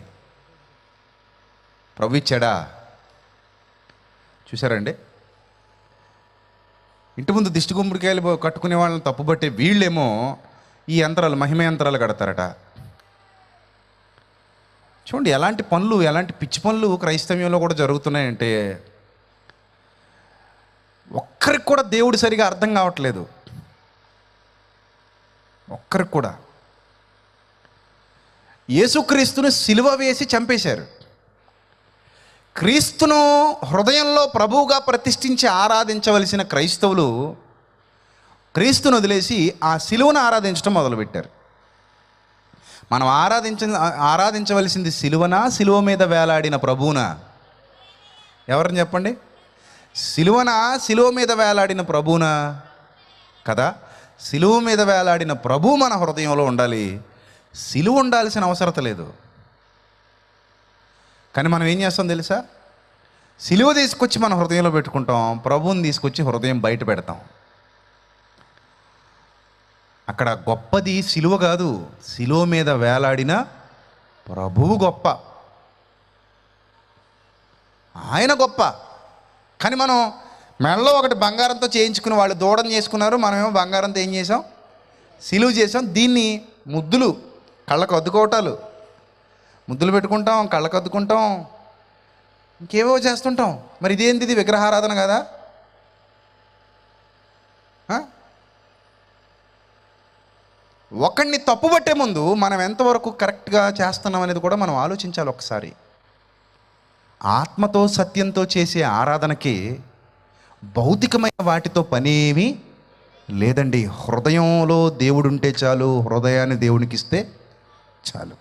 ప్రభు ఇచ్చాడా? చూసారండి, ఇంటి ముందు దిష్టి గుమ్మడికాయలు కట్టుకునే వాళ్ళని తప్పుబట్టే వీళ్ళేమో ఈ యంత్రాలు, మహిమ యంత్రాలు కడతారట. చూడండి ఎలాంటి పనులు, ఎలాంటి పిచ్చి పనులు క్రైస్తవ్యంలో కూడా జరుగుతున్నాయంటే ఒక్కరికి కూడా దేవుడు సరిగా అర్థం కావట్లేదు. ఒక్కరికి కూడా. యేసుక్రీస్తును సిలువ వేసి చంపేశారు. క్రీస్తును హృదయంలో ప్రభువుగా ప్రతిష్ఠించి ఆరాధించవలసిన క్రైస్తవులు క్రీస్తును వదిలేసి ఆ సిలువను ఆరాధించడం మొదలుపెట్టారు. మనం ఆరాధించవలసింది సిలువనా, సిలువ మీద వేలాడిన ప్రభువునా? ఎవరిని చెప్పండి? సిలువనా, సిలువ మీద వేలాడిన ప్రభువునా? కదా, సిలువ మీద వేలాడిన ప్రభువు మన హృదయంలో ఉండాలి. సిలువ ఉండాల్సిన అవసరత లేదు. కానీ మనం ఏం చేస్తాం తెలుసా? సిలువ తీసుకొచ్చి మన హృదయంలో పెట్టుకుంటాం, ప్రభువుని తీసుకొచ్చి హృదయం బయట పెడతాం. అక్కడ గొప్పది సిలువ కాదు, సిలువ మీద వేలాడిన ప్రభువు గొప్ప, ఆయన గొప్ప. కానీ మనం మెడలో ఒకటి బంగారంతో చేయించుకుని వాళ్ళు దూడం చేసుకున్నారు, మనమేమో బంగారంతో ఏం చేసాం? సిలువ చేసాం. దీన్ని ముద్దులు, కళ్ళకు అద్దుకోవటాలు, ముద్దులు పెట్టుకుంటాం, కళ్ళకు అద్దుకుంటాం, ఇంకేవో చేస్తుంటాం. మరి ఇదేంటిది? విగ్రహారాధన కదా? ఒకడిని తప్పుపట్టే ముందు మనం ఎంతవరకు కరెక్ట్గా చేస్తున్నాం అనేది కూడా మనం ఆలోచించాలి ఒకసారి. ఆత్మతో సత్యంతో చేసే ఆరాధనకి భౌతికమైన వాటితో పనేమీ లేదండి. హృదయంలో దేవుడు ఉంటే చాలు, హృదయాన్ని దేవునికి ఇస్తే చాలు.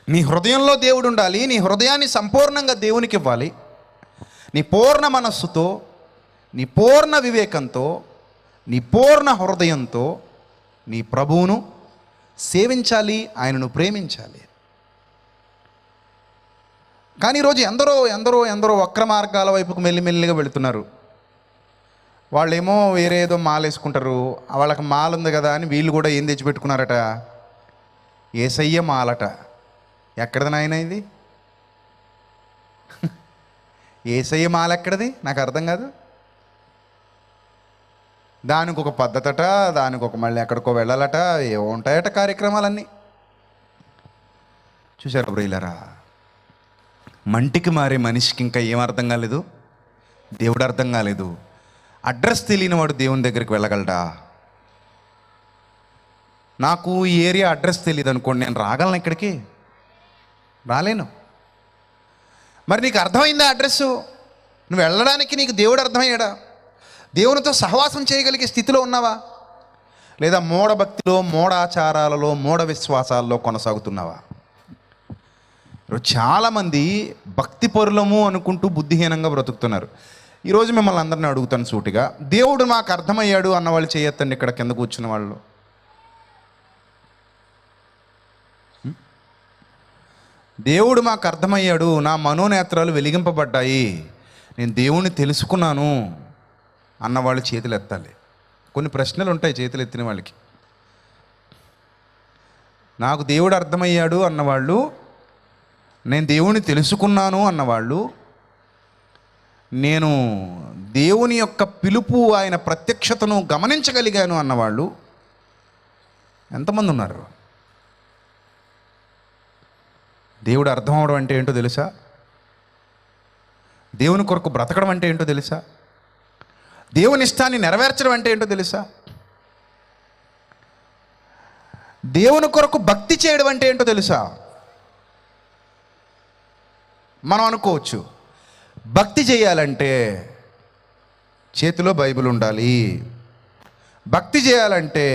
నీ హృదయంలో దేవుడు ఉండాలి, నీ హృదయాన్ని సంపూర్ణంగా దేవునికి ఇవ్వాలి. నీ పూర్ణ మనస్సుతో, నీ పూర్ణ వివేకంతో, నీ పూర్ణ హృదయంతో నీ ప్రభువును సేవించాలి, ఆయనను ప్రేమించాలి. కానీ ఈరోజు ఎందరో వక్ర మార్గాల వైపుకు మెల్లిమెల్లిగా వెళుతున్నారు. వాళ్ళేమో వేరే ఏదో మాల వేసుకుంటారు, వాళ్ళకి మాల ఉంది కదా అని వీళ్ళు కూడా ఏం తెచ్చిపెట్టుకున్నారట? యేసయ్య మాలట. ఎక్కడిది నాయన ఇది? యేసయ్య మాల ఎక్కడిది? నాకు అర్థం కాదు. దానికి ఒక పద్ధతట, దానికి ఒక మళ్ళీ ఎక్కడికో వెళ్ళాలట, ఏవో ఉంటాయట కార్యక్రమాలన్నీ. చూశారు బ్రియులారా, మంటికి మారే మనిషికి ఇంకా ఏం అర్థం కాలేదు? దేవుడు అర్థం కాలేదు. అడ్రస్ తెలియని వాడు దేవుని దగ్గరికి వెళ్ళగలడా? నాకు ఈ ఏరియా అడ్రస్ తెలియదు అనుకోండి, నేను రాగలను ఇక్కడికి? రాలేను. మరి నీకు అర్థమైందా అడ్రస్సు? నువ్వు వెళ్ళడానికి నీకు దేవుడు అర్థమయ్యాడా? దేవునితో సహవాసం చేయగలిగే స్థితిలో ఉన్నావా? లేదా మూఢభక్తిలో, మూఢాచారాలలో, మూఢ విశ్వాసాల్లో కొనసాగుతున్నావా? చాలామంది భక్తి పరులము అనుకుంటూ బుద్ధిహీనంగా బ్రతుకుతున్నారు. ఈరోజు మిమ్మల్ని అందరినీ అడుగుతాను సూటిగా, దేవుడు నాకు అర్థమయ్యాడు అన్నవాళ్ళు చేయొద్దండి ఇక్కడ కింద కూర్చున్న వాళ్ళు. దేవుడు మాకు అర్థమయ్యాడు, నా మనోనేత్రాలు వెలిగింపబడ్డాయి, నేను దేవుణ్ణి తెలుసుకున్నాను అన్నవాళ్ళు చేతులు ఎత్తాలి. కొన్ని ప్రశ్నలు ఉంటాయి చేతులు ఎత్తిన వాళ్ళకి. నాకు దేవుడు అర్థమయ్యాడు అన్నవాళ్ళు, నేను దేవుని తెలుసుకున్నాను అన్నవాళ్ళు, నేను దేవుని యొక్క పిలుపు, ఆయన ప్రత్యక్షతను గమనించగలిగాను అన్నవాళ్ళు ఎంతమంది ఉన్నారు? దేవుడు అర్థం అవడం అంటే ఏంటో తెలుసా? దేవుని కొరకు బ్రతకడం అంటే ఏంటో తెలుసా? దేవుని ఇష్టాన్ని నెరవేర్చడం అంటే ఏంటో తెలుసా? దేవుని కొరకు భక్తి చేయడం అంటే ఏంటో తెలుసా? మనం అనుకోవచ్చు, భక్తి చేయాలంటే చేతిలో బైబిల్ ఉండాలి, భక్తి చేయాలంటే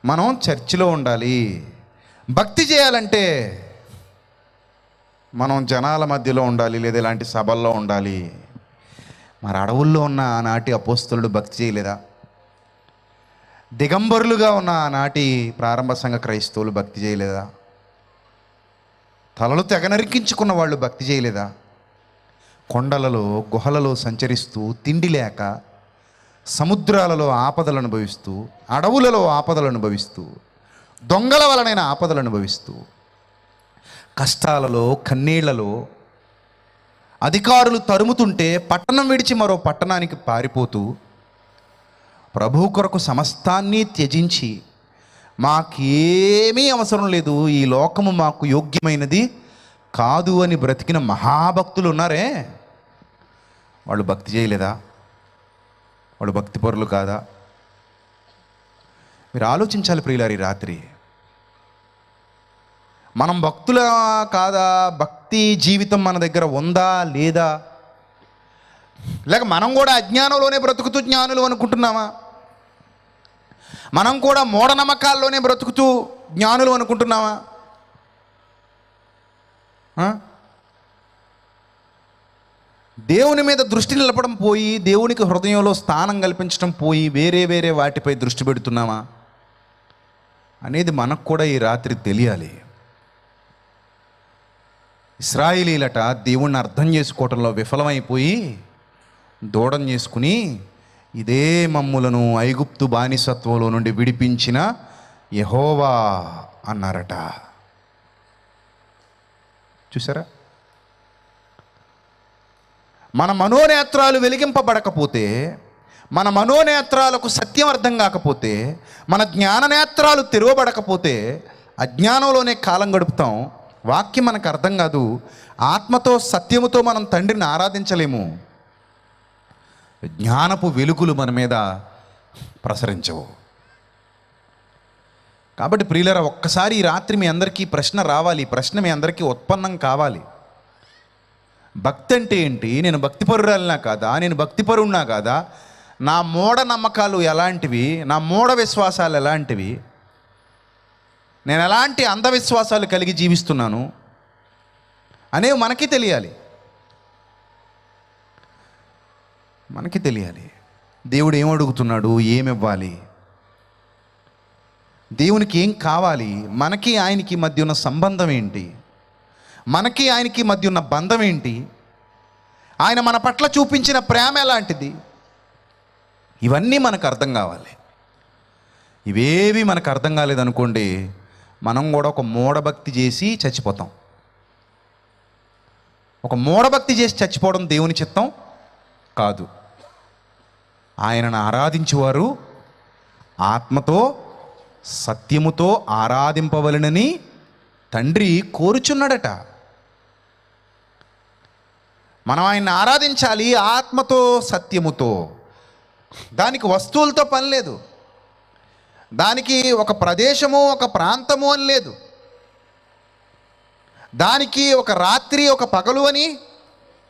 మనం చర్చిలో ఉండాలి, భక్తి చేయాలంటే మనం జనాల మధ్యలో ఉండాలి, లేదా ఇలాంటి సభల్లో ఉండాలి. మరి అడవుల్లో ఉన్న ఆనాటి అపోస్తలుడు భక్తి చేయలేదా? దిగంబరులుగా ఉన్న ఆనాటి ప్రారంభ సంఘ క్రైస్తవులు భక్తి చేయలేదా? తలలు తెగనరికించుకున్న వాళ్ళు భక్తి చేయలేదా? కొండలలో, గుహలలో సంచరిస్తూ తిండి లేక సముద్రాలలో ఆపదలు అనుభవిస్తూ, అడవులలో ఆపదలు అనుభవిస్తూ, దొంగల వలనైన ఆపదలు అనుభవిస్తూ, కష్టాలలో, కన్నీళ్లలో, అధికారులు తరుముతుంటే పట్టణం విడిచి మరో పట్టణానికి పారిపోతూ, ప్రభువు కొరకు సమస్తాన్ని త్యజించి, మాకేమీ అవసరం లేదు, ఈ లోకము మాకు యోగ్యమైనది కాదు అని బ్రతికిన మహాభక్తులు ఉన్నారే, వాళ్ళు భక్తి చేయలేదా? వాళ్ళు భక్తిపరులు కాదా? మీరు ఆలోచించాలి ప్రియులారు. ఈ రాత్రి మనం భక్తుల కాదా? భక్తి జీవితం మన దగ్గర ఉందా లేదా? లేక మనం కూడా అజ్ఞానంలోనే బ్రతుకుతూ జ్ఞానులు అనుకుంటున్నామా? మనం కూడా మూఢనమ్మకాల్లోనే బ్రతుకుతూ జ్ఞానులు అనుకుంటున్నామా? దేవుని మీద దృష్టి నిలపడం పోయి, దేవునికి హృదయంలో స్థానం కల్పించడం పోయి, వేరే వేరే వాటిపై దృష్టి పెడుతున్నామా అనేది మనకు కూడా ఈ రాత్రి తెలియాలి. ఇశ్రాయేలీలట దేవుణ్ణి అర్థం చేసుకోవటంలో విఫలమైపోయి దూడం చేసుకుని, ఇదే మమ్ములను ఐగుప్తు బానిసత్వంలో నుండి విడిపించిన యెహోవా అన్నారట. చూసారా? మన మనోనేత్రాలు వెలిగింపబడకపోతే, మన మనోనేత్రాలకు సత్యం అర్థం కాకపోతే, మన జ్ఞాననేత్రాలు తెరవబడకపోతే అజ్ఞానంలోనే కాలం గడుపుతాం. వాక్యం మనకు అర్థం కాదు. ఆత్మతో సత్యముతో మనం తండ్రిని ఆరాధించలేము. జ్ఞానపు వెలుగులు మన మీద ప్రసరించవు. కాబట్టి ప్రియులారా, ఒక్కసారి ఈ రాత్రి మీ అందరికీ ప్రశ్న రావాలి. ఈ ప్రశ్న మీ అందరికీ ఉత్పన్నం కావాలి. భక్తి అంటే ఏంటి? నేను భక్తిపరురాలినా కాదా? నేను భక్తిపరున్నా కాదా? నా మూఢ నమ్మకాలు ఎలాంటివి? నా మూఢ విశ్వాసాలు ఎలాంటివి? నేను ఎలాంటి అంధవిశ్వాసాలు కలిగి జీవిస్తున్నాను అనేవి మనకి తెలియాలి. మనకి తెలియాలి. దేవుడు ఏమడుగుతున్నాడు, ఏమివ్వాలి, దేవునికి ఏం కావాలి, మనకి ఆయనకి మధ్య ఉన్న సంబంధం ఏంటి, మనకి ఆయనకి మధ్య ఉన్న బంధం ఏంటి, ఆయన మన పట్ల చూపించిన ప్రేమ ఎలాంటిది, ఇవన్నీ మనకు అర్థం కావాలి. ఇవేవి మనకు అర్థం కాలేదనుకోండి, మనం కూడా ఒక మూఢభక్తి చేసి చచ్చిపోతాం. ఒక మూఢభక్తి చేసి చచ్చిపోవడం దేవుని చిత్తం కాదు. ఆయనను ఆరాధించేవారు ఆత్మతో సత్యముతో ఆరాధింపవలెనని తండ్రి కోరుచున్నాడట. మనం ఆయన్ని ఆరాధించాలి ఆత్మతో సత్యముతో. దానికి వస్తువులతో పని లేదు, దానికి ఒక ప్రదేశము ఒక ప్రాంతము అని లేదు, దానికి ఒక రాత్రి ఒక పగలు అని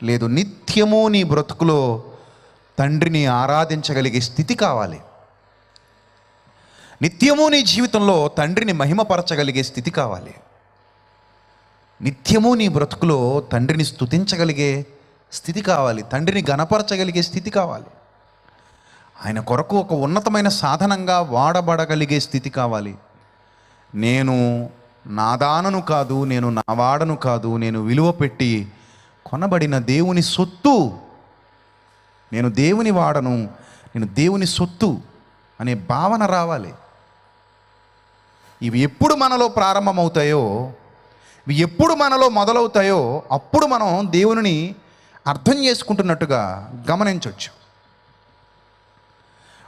లేదు. నిత్యము నీ బ్రతుకులో తండ్రిని ఆరాధించగలిగే స్థితి కావాలి. నిత్యము నీ జీవితంలో తండ్రిని మహిమపరచగలిగే స్థితి కావాలి. నిత్యము నీ బ్రతుకులో తండ్రిని స్తుతించగలిగే స్థితి కావాలి. తండ్రిని గణపరచగలిగే స్థితి కావాలి. ఆయన కొరకు ఒక ఉన్నతమైన సాధనంగా వాడబడగలిగే స్థితి కావాలి. నేను నాదానను కాదు, నేను నా వాడను కాదు, నేను విలువ పెట్టి కొనబడిన దేవుని సొత్తు, నేను దేవుని వాడను, నేను దేవుని సొత్తు అనే భావన రావాలి. ఇవి ఎప్పుడు మనలో ప్రారంభమవుతాయో, ఇవి ఎప్పుడు మనలో మొదలవుతాయో అప్పుడు మనం దేవుని అర్థం చేసుకుంటున్నట్టుగా గమనించవచ్చు.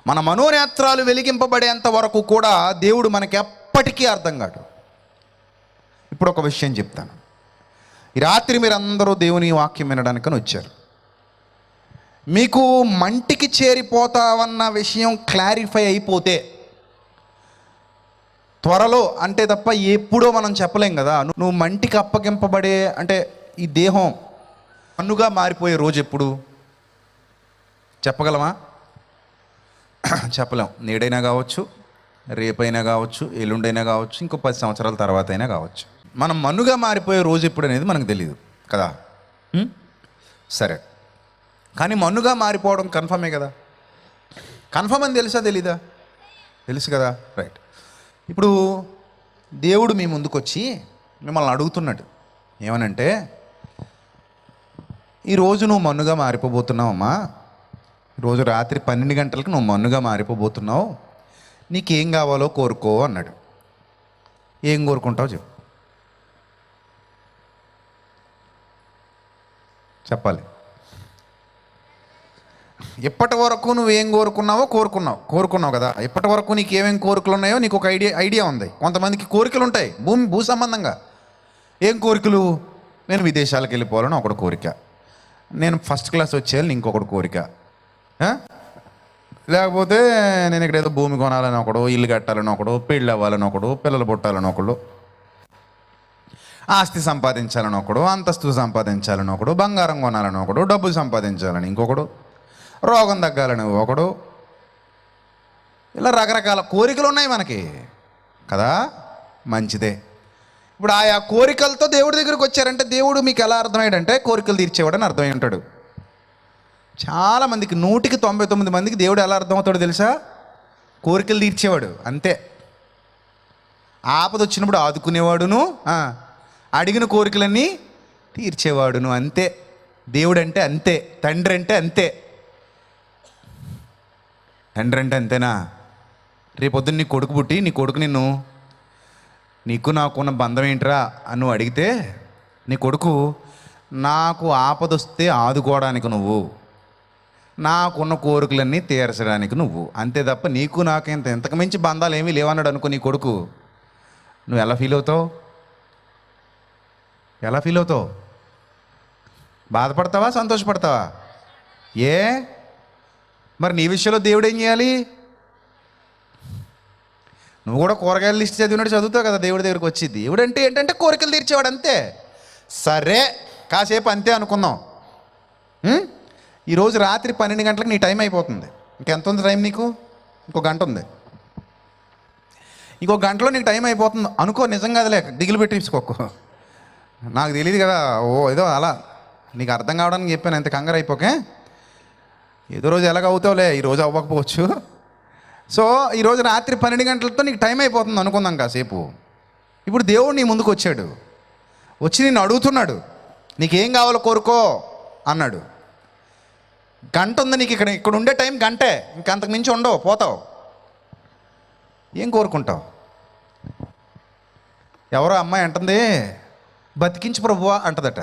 మన మనోనేత్రాలు వెలిగింపబడేంత వరకు కూడా దేవుడు మనకి ఎప్పటికీ అర్థం కాడు. ఇప్పుడు ఒక విషయం చెప్తాను. ఈ రాత్రి మీరందరూ దేవుని వాక్యం వినడానికని వచ్చారు. మీకు మంటికి చేరిపోతావన్న విషయం క్లారిఫై అయిపోతే, త్వరలో అంటే తప్ప ఎప్పుడో మనం చెప్పలేం కదా. నువ్వు మంటికి అప్పగింపబడే అంటే ఈ దేహం మన్నుగా మారిపోయే రోజు ఎప్పుడు చెప్పగలమా? చెప్పలేం. నేడైనా కావచ్చు, రేపైనా కావచ్చు, ఎల్లుండైనా కావచ్చు, ఇంకో 10 సంవత్సరాల తర్వాత అయినా కావచ్చు. మనం మన్నుగా మారిపోయే రోజు ఎప్పుడు అనేది మనకు తెలియదు కదా. సరే, కానీ మన్నుగా మారిపోవడం కన్ఫర్మే కదా. కన్ఫర్మ్ అని తెలుసా తెలీదా? తెలుసు కదా. రైట్. ఇప్పుడు దేవుడు మీ ముందుకు వచ్చి మిమ్మల్ని అడుగుతున్నాడు ఏమనంటే, ఈరోజు నువ్వు మన్నుగా మారిపోబోతున్నావమ్మా, రోజు రాత్రి 12 గంటలకు నువ్వు మన్నుగా మారిపోబోతున్నావు, నీకేం కావాలో కోరుకో అన్నాడు. ఏం కోరుకుంటావు చెప్పాలి. ఇప్పటి వరకు నువ్వేం కోరుకున్నావు కదా. ఇప్పటి వరకు నీకు ఏమేమి కోరికలు ఉన్నాయో నీకు ఒక ఐడియా ఉంది. కొంతమందికి కోరికలు ఉంటాయి భూ సంబంధంగా. ఏం కోరికలు? నేను విదేశాలకు వెళ్ళిపోవాలని ఒకటి కోరిక, నేను ఫస్ట్ క్లాస్ వచ్చేయాలని ఇంకొకటి కోరిక, లేకపోతే నేను ఇక్కడ ఏదో భూమి కొనాలని ఒకడు, ఇల్లు కట్టాలని ఒకడు, పెళ్ళి అవ్వాలని ఒకడు, పిల్లలు పుట్టాలని ఒకడు, ఆస్తి సంపాదించాలని ఒకడు, అంతస్తు సంపాదించాలని ఒకడు, బంగారం కొనాలని ఒకడు, డబ్బులు సంపాదించాలని ఇంకొకడు, రోగం తగ్గాలని ఒకడు. ఇలా రకరకాల కోరికలు ఉన్నాయి మనకి కదా. మంచిదే. ఇప్పుడు ఆయా కోరికలతో దేవుడి దగ్గరికి వచ్చారంటే దేవుడు మీకు ఎలా అర్థమయ్యాడంటే కోరికలు తీర్చేవాడని అర్థమై ఉంటాడు. చాలామందికి 199 మందికి దేవుడు ఎలా అర్థమవుతాడో తెలుసా? కోరికలు తీర్చేవాడు అంతే. ఆపద వచ్చినప్పుడు ఆదుకునేవాడును, అడిగిన కోరికలన్నీ తీర్చేవాడును అంతే. దేవుడు అంటే అంతే. తండ్రి అంటే అంతే. తండ్రి అంటే అంతేనా? రేపొద్దున్న నీ కొడుకు పుట్టి నీ కొడుకు నీకు నాకున్న బంధం ఏంట్రా అని నువ్వు అడిగితే నీ కొడుకు, నాకు ఆపదొస్తే ఆదుకోవడానికి నువ్వు, నాకున్న కోరికలన్నీ తీర్చడానికి నువ్వు, అంతే తప్ప నీకు నాకు ఇంతకు మించి బంధాలు ఏమీ లేవన్నాడు అనుకో నీ కొడుకు, నువ్వు ఎలా ఫీల్ అవుతావు? బాధపడతావా? సంతోషపడతావా? మరి నీ విషయంలో దేవుడు ఏం చేయాలి? నువ్వు కూడా కూరగాయల లిస్ట్ చదివినట్టు చదువుతావు కదా. దేవుడి దగ్గరికి వచ్చి దేవుడు అంటే ఏంటంటే కోరికలు తీర్చేవాడు అంతే. సరే, కాసేపు అంతే అనుకుందాం. ఈరోజు రాత్రి 12 గంటలకు నీ టైం అయిపోతుంది. ఇంకెంత ఉంది టైం నీకు? ఇంకో గంట ఉంది. ఇంకో గంటలో నీకు టైం అయిపోతుంది అనుకో. నిజంగా అదిలే, దిగులు పెట్టి తీసుకోకు. నాకు తెలియదు కదా, ఏదో అలా నీకు అర్థం కావడానికి చెప్పాను. ఎంత కంగారు అయిపోకే. ఏదో రోజు ఎలాగ అవుతావులే, ఈరోజు అవ్వకపోవచ్చు. సో ఈరోజు రాత్రి 12 గంటలతో నీకు టైం అయిపోతుంది అనుకుందాం కాసేపు. ఇప్పుడు దేవుడు నీ ముందుకు వచ్చి నిన్ను అడుగుతున్నాడు, నీకేం కావాలో కోరుకో అన్నాడు. గంట ఉంది నీకు. ఇక్కడ ఉండే టైం గంటే, ఇంకంతకు మించి ఉండవు, పోతావు. ఏం కోరుకుంటావు? ఎవరో అమ్మాయి అంటుంది, బతికించు ప్రభువా అంటదట.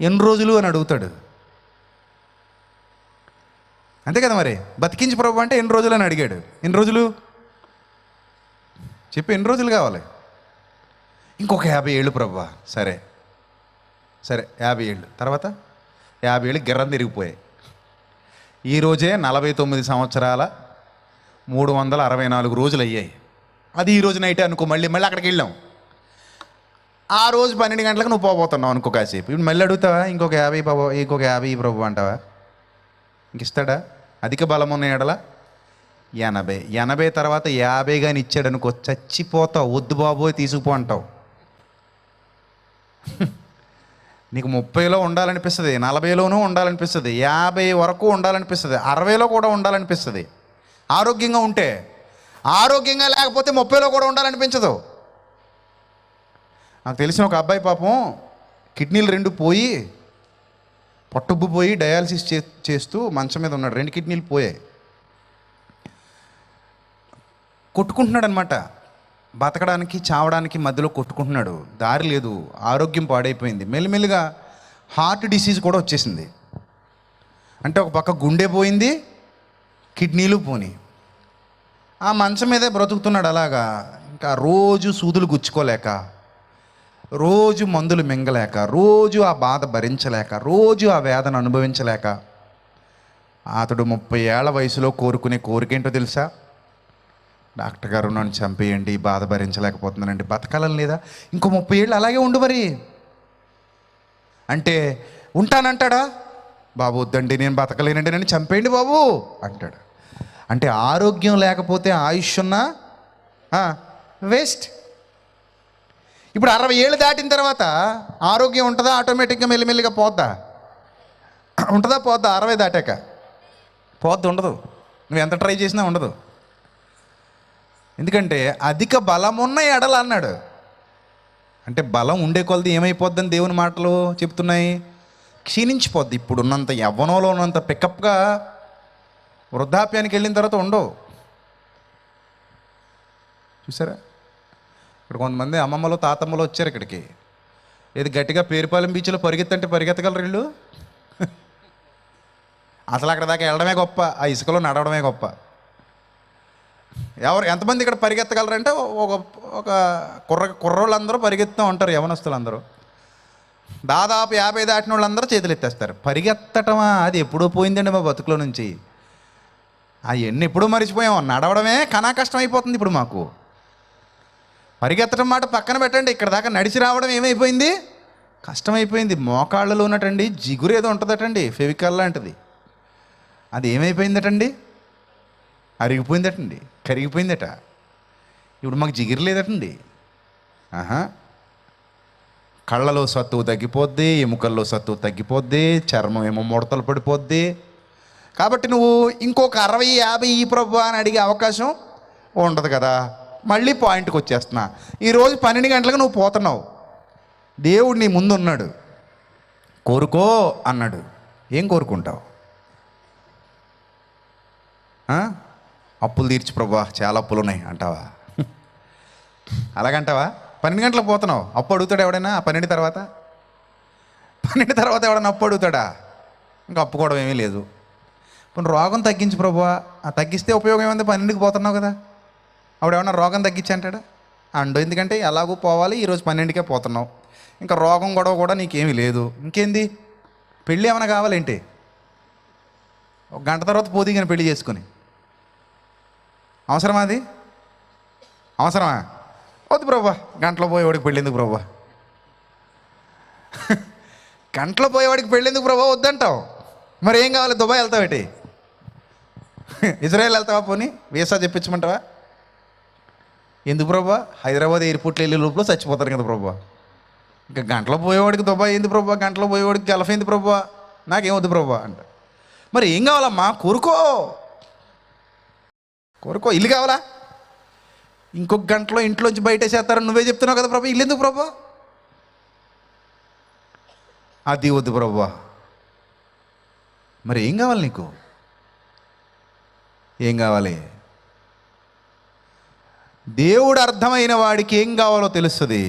ఎన్ని రోజులు అని అడుగుతాడు. అంతే కదా మరి. బతికించు ప్రభు అంటే ఎన్ని రోజులు అని అడిగాడు. ఎన్ని రోజులు చెప్పి, ఎన్ని రోజులు కావాలి? ఇంకొక 50 ఏళ్ళు ప్రభువా. సరే 50 ఏళ్ళు తర్వాత 50 ఏళ్ళు గిర్రం తిరిగిపోయాయి. ఈరోజే 49 సంవత్సరాల 364 రోజులు అయ్యాయి. అది ఈరోజు నైటే అనుకో. మళ్ళీ అక్కడికి వెళ్ళాం. ఆ రోజు 12 గంటలకు నువ్వు పోబోతున్నావు అనుకో కాసేపు. ఇప్పుడు మళ్ళీ అడుగుతావా? ఇంకొక 50 ప్రభు అంటావా? ఇంకిస్తాడా? అధిక బలం ఉన్న ఎడల 80 తర్వాత 50 కానీ ఇచ్చాడు అనుకో, చచ్చిపోతావు. వద్దు బాబోయ్ తీసుకుపో అంటావు. నీకు 30లో ఉండాలనిపిస్తుంది, 40లోనూ ఉండాలనిపిస్తుంది, 50 వరకు ఉండాలనిపిస్తుంది, 60లో కూడా ఉండాలనిపిస్తుంది ఆరోగ్యంగా ఉంటే. ఆరోగ్యంగా లేకపోతే 30లో కూడా ఉండాలనిపించదు. నాకు తెలిసిన ఒక అబ్బాయి పాపం కిడ్నీలు 2 పోయి, పొట్టుబ్బు పోయి డయాలసిస్ చేస్తూ మంచం మీద ఉన్నాడు. 2 కిడ్నీలు పోయాయి. కొట్టుకుంటున్నాడు అనమాట. బతకడానికి చావడానికి మధ్యలో కొట్టుకుంటున్నాడు. దారి లేదు, ఆరోగ్యం పాడైపోయింది. మెల్లిమెల్లిగా హార్ట్ డిసీజ్ కూడా వచ్చేసింది. అంటే ఒక పక్క గుండె పోయింది, కిడ్నీలు పోని. ఆ మంచం మీదే బ్రతుకుతున్నాడు అలాగా. ఇంకా రోజు సూదులు గుచ్చుకోలేక, రోజు మందులు మింగలేక, రోజు ఆ బాధ భరించలేక, రోజు ఆ వేదన అనుభవించలేక, అతడు 30 ఏళ్ల వయసులో కోరుకునే కోరికేంటో తెలుసా? డాక్టర్ గారు నన్ను చంపేయండి, బాధ భరించలేకపోతున్నానండి, బతకాలని లేదా? ఇంకో 30 ఏళ్ళు అలాగే ఉండు మరి అంటే ఉంటానంటాడా? బాబు వద్దండి, నేను బతకలేనండి, నన్ను చంపేయండి బాబు అంటాడు. అంటే ఆరోగ్యం లేకపోతే ఆయుష్ ఉన్నా వేస్ట్. ఇప్పుడు 60 ఏళ్ళు దాటిన తర్వాత ఆరోగ్యం ఉంటుందా? ఆటోమేటిక్గా మెల్లిమెల్లిగా పోద్దా? ఉంటుందా పోద్దా? 60 దాటాక పోద్దు? ఉండదు. నువ్వు ఎంత ట్రై చేసినా ఉండదు. ఎందుకంటే అధిక బలం ఉన్న ఎడల అన్నాడు. అంటే బలం ఉండే కొలది ఏమైపోద్దని దేవుని మాటలు చెప్తున్నాయి. క్షీణించిపోద్ది. ఇప్పుడున్నంత యవ్వనంలో ఉన్నంత పికప్గా వృద్ధాప్యానికి వెళ్ళిన తర్వాత ఉండవు. చూసారా, ఇక్కడ కొంతమంది అమ్మమ్మలు తాతమ్మలు వచ్చారు ఇక్కడికి. ఏది గట్టిగా పేరుపాలెం బీచ్లో పరిగెత్తంటే పరిగెత్తగలరు వీళ్ళు. అసలు అక్కడ దాకా వెళ్ళడమే గొప్ప, ఆ ఇసుకలో నడవడమే గొప్ప. ఎంతమంది ఇక్కడ పరిగెత్తగలరంటే ఒక కుర్రోళ్ళందరూ పరిగెత్తుతూ ఉంటారు, యవనస్తులందరూ. దాదాపు 50 దాటిన వాళ్ళందరూ చేతులు ఎత్తేస్తారు. పరిగెత్తటమా, అది ఎప్పుడూ పోయిందండి మా బతుకులో నుంచి. అవన్నీ ఎప్పుడూ మర్చిపోయాం. నడవడమే కనా కష్టం అయిపోతుంది ఇప్పుడు మాకు. పరిగెత్తడం మాట పక్కన పెట్టండి, ఇక్కడ దాకా నడిచి రావడం ఏమైపోయింది, కష్టమైపోయింది. మోకాళ్ళలో ఉన్నటండి జిగురు ఏదో ఉంటుందటండి, ఫెవికాల్ లాంటిది, అది ఏమైపోయిందటండి, అరిగిపోయిందటండి, కరిగిపోయిందట. ఇప్పుడు మాకు జిగురు లేదటండి. కళ్ళలో సత్తువు తగ్గిపోద్ది, ఎముకల్లో సత్తువు తగ్గిపోద్ది, చర్మం ఏమో ముడతలు పడిపోద్ది. కాబట్టి నువ్వు ఇంకొక 60-50 ఈ ప్రభు అని అడిగే అవకాశం ఉండదు కదా. మళ్ళీ పాయింట్కి వచ్చేస్తున్నా. ఈరోజు 12 గంటలకు నువ్వు పోతున్నావు, దేవుడు నీ ముందు ఉన్నాడు, కోరుకో అన్నాడు. ఏం కోరుకుంటావు? అప్పులు తీర్చి ప్రభా, చాలా అప్పులు ఉన్నాయి అంటావా? అలాగంటావా? 12 గంటలకు పోతున్నావు, అప్పు అడుగుతాడు ఎవడైనా? 12 తర్వాత ఎవడైనా అప్పు అడుగుతాడా? ఇంకా అప్పుకోవడం ఏమీ లేదు. ఇప్పుడు రోగం తగ్గించు ప్రభా, తగ్గిస్తే ఉపయోగం ఏముంది? 12కి పోతున్నావు కదా. అప్పుడు ఏమన్నా రోగం తగ్గించి అంటాడా? అండు. ఎందుకంటే ఎలాగూ పోవాలి, ఈరోజు 12కే పోతున్నావు, ఇంకా రోగం గొడవ కూడా నీకేమీ లేదు. ఇంకేంది? పెళ్ళి ఏమైనా కావాలేంటి? ఒక గంట తర్వాత పోదిగిన పెళ్లి చేసుకుని అవసరమా? అది అవసరమా? వద్దు ప్రభా, గంటలో పోయేవాడికి పెళ్ళి ఎందుకు ప్రభా? గంటలో పోయేవాడికి పెళ్ళి ఎందుకు ప్రభా వద్దంటావు. మరి ఏం కావాలి? దుబాయ్ వెళ్తావేటి? ఇజ్రాయెల్ వెళ్తావా? పోనీ వీసా చెప్పించమంటావా? ఎందుకు ప్రభా? హైదరాబాద్ ఎయిర్పోర్ట్లో వెళ్ళే లోపల చచ్చిపోతారు కదా ప్రభా. ఇంకా గంటలో పోయేవాడికి దుబాయ్ ఎందుకు ప్రభా? గంటలో పోయేవాడికి గల్ఫ్ ఎందుకు ప్రభా? నాకేమొద్దు ప్రభా అంట. మరి ఏం కావాలమ్మా? కోరుకో. ఇల్లు కావాలా? ఇంకొక గంటలో ఇంట్లోంచి బయటేసేస్తారని నువ్వే చెప్తున్నావు కదా ప్రభా. ఇల్లు ఎందుకు ప్రభా? అది వద్దు ప్రభా. మరి ఏం కావాలి నీకు? ఏం కావాలి? దేవుడు అర్థమైన వాడికి ఏం కావాలో తెలుస్తుంది.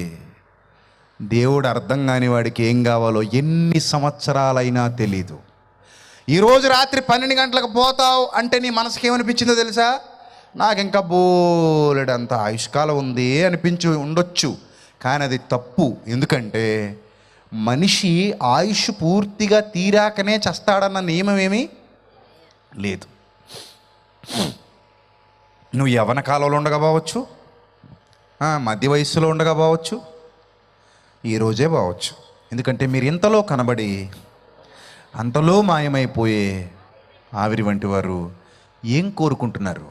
దేవుడు అర్థం కాని వాడికి ఏం కావాలో ఎన్ని సంవత్సరాలైనా తెలీదు. ఈరోజు రాత్రి 12 గంటలకు పోతావు అంటే నీ మనసుకి ఏమనిపించిందో తెలుసా? నాకు ఇంకా బోలెడంత ఆయుష్కాలం ఉంది అనిపించి ఉండొచ్చు, కానీ అది తప్పు. ఎందుకంటే మనిషి ఆయుష్ పూర్తిగా తీరాకనే చస్తాడన్న నియమం ఏమీ లేదు. నువ్వు యవ్వన కాలంలో ఉండగా పోవచ్చు, మధ్య వయస్సులో ఉండగా పోవచ్చు, ఈరోజే పోవచ్చు. ఎందుకంటే మీరు ఇంతలో కనబడి అంతలో మాయమైపోయే ఆవిరి వంటి వారు ఏం కోరుకుంటున్నారు?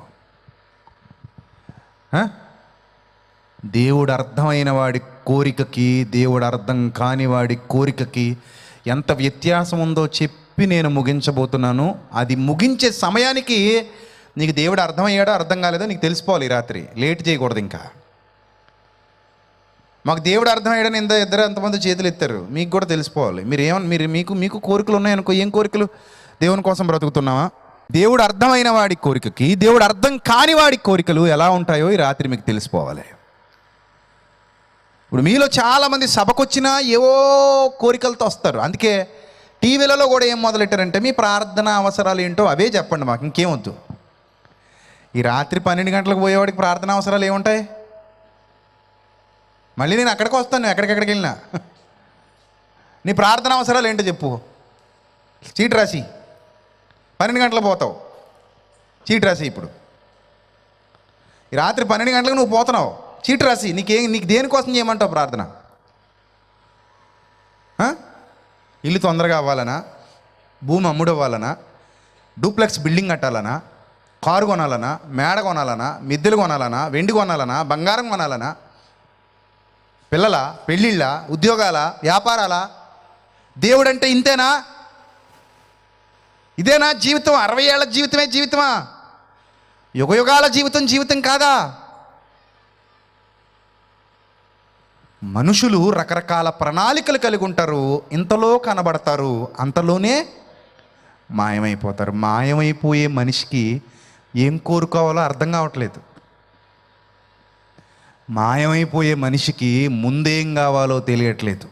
దేవుడు అర్థమైన వాడి కోరికకి, దేవుడు అర్థం కాని వాడి కోరికకి ఎంత వ్యత్యాసం ఉందో చెప్పి నేను ముగించబోతున్నాను. అది ముగించే సమయానికి నీకు దేవుడు అర్థమయ్యాడో అర్థం కాలేదో నీకు తెలిసిపోవాలి. ఈ రాత్రి లేట్ చేయకూడదు. ఇంకా మాకు దేవుడు అర్థమయ్యాడని ఇద్దరు ఎంతమంది చేతులు ఎత్తారు, మీకు కూడా తెలిసిపోవాలి. మీకు కోరికలు ఉన్నాయనుకో, ఏం కోరికలు? దేవుని కోసం బ్రతుకుతున్నావా? దేవుడు అర్థమైన వాడి కోరికకి, దేవుడు అర్థం కాని వాడి కోరికలు ఎలా ఉంటాయో ఈ రాత్రి మీకు తెలిసిపోవాలి. ఇప్పుడు మీలో చాలామంది సభకొచ్చినా ఏవో కోరికలతో వస్తారు. అందుకే టీవీలలో కూడా ఏం మొదలెట్టారంటే మీ ప్రార్థన అవసరాలు ఏంటో అవే చెప్పండి, మాకు ఇంకేమొద్దు. ఈ రాత్రి 12 గంటలకు పోయేవాడికి ప్రార్థన అవసరాలు ఏముంటాయి? మళ్ళీ నేను అక్కడికి వస్తాను, ఎక్కడికెక్కడికి వెళ్ళినా. నీ ప్రార్థన అవసరాలు ఏంటో చెప్పు. చీట్ రాసి 12 గంటలకు పోతావు, చీట్ రాసి. ఇప్పుడు ఈ రాత్రి 12 గంటలకు నువ్వు పోతున్నావు, చీట్ రాసి. నీకు దేనికోసం చేయమంటావు ప్రార్థన? ఇల్లు తొందరగా అవ్వాలనా? భూమి అమ్ముడవ్వాలనా? డూప్లెక్స్ బిల్డింగ్ కట్టాలనా? కారు కొనాలనా? మేడ కొనాలనా? మిద్దెలు కొనాలనా? వెండి కొనాలనా? బంగారం కొనాలనా? పిల్లల పెళ్ళిళ్ళ, ఉద్యోగాల, వ్యాపారాల? దేవుడు అంటే ఇంతేనా? ఇదేనా జీవితం? 60 ఏళ్ల జీవితమే జీవితమా? యుగయుగాల జీవితం కాదా? మనుషులు రకరకాల ప్రణాళికలు కలిగి ఉంటారు. ఇంతలో కనబడతారు, అంతలోనే మాయమైపోతారు. మాయమైపోయే మనిషికి ఏం కోరుకోవాలో అర్థం కావట్లేదు. మాయమైపోయే మనిషికి ముందేం కావాలో తెలియట్లేదు,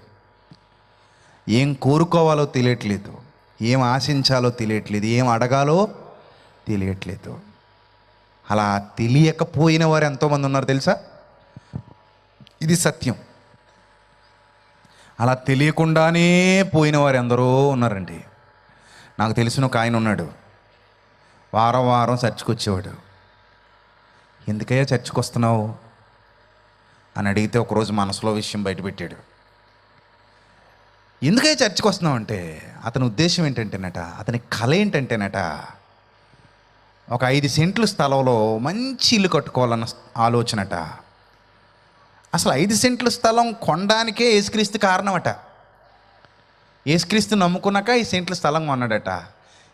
ఏం కోరుకోవాలో తెలియట్లేదు, ఏం ఆశించాలో తెలియట్లేదు, ఏం అడగాలో తెలియట్లేదు. అలా తెలియకపోయిన వారు ఎంతోమంది ఉన్నారు తెలుసా? ఇది సత్యం. అలా తెలియకుండానే పోయిన వారు ఎందరో ఉన్నారండి. నాకు తెలిసిన ఒక ఆయన ఉన్నాడు. వారం వారం చర్చికి వచ్చేవాడు. ఎందుకయ్యా చర్చికి వస్తున్నావు అని అడిగితే ఒకరోజు మనసులో విషయం బయటపెట్టాడు. ఎందుకయ్యా చర్చికి వస్తున్నావు అంటే అతని ఉద్దేశం ఏంటంటేనట, అతని కళ ఏంటంటేనట, ఒక 5 సెంట్ల స్థలంలో మంచి ఇల్లు కట్టుకోవాలన్న ఆలోచనట. అసలు 5 సెంట్ల స్థలం కొనడానికే యేసుక్రీస్తు కారణమట. యేసుక్రీస్తు నమ్ముకున్నాక ఈ సెంట్ల స్థలం కొన్నాడట.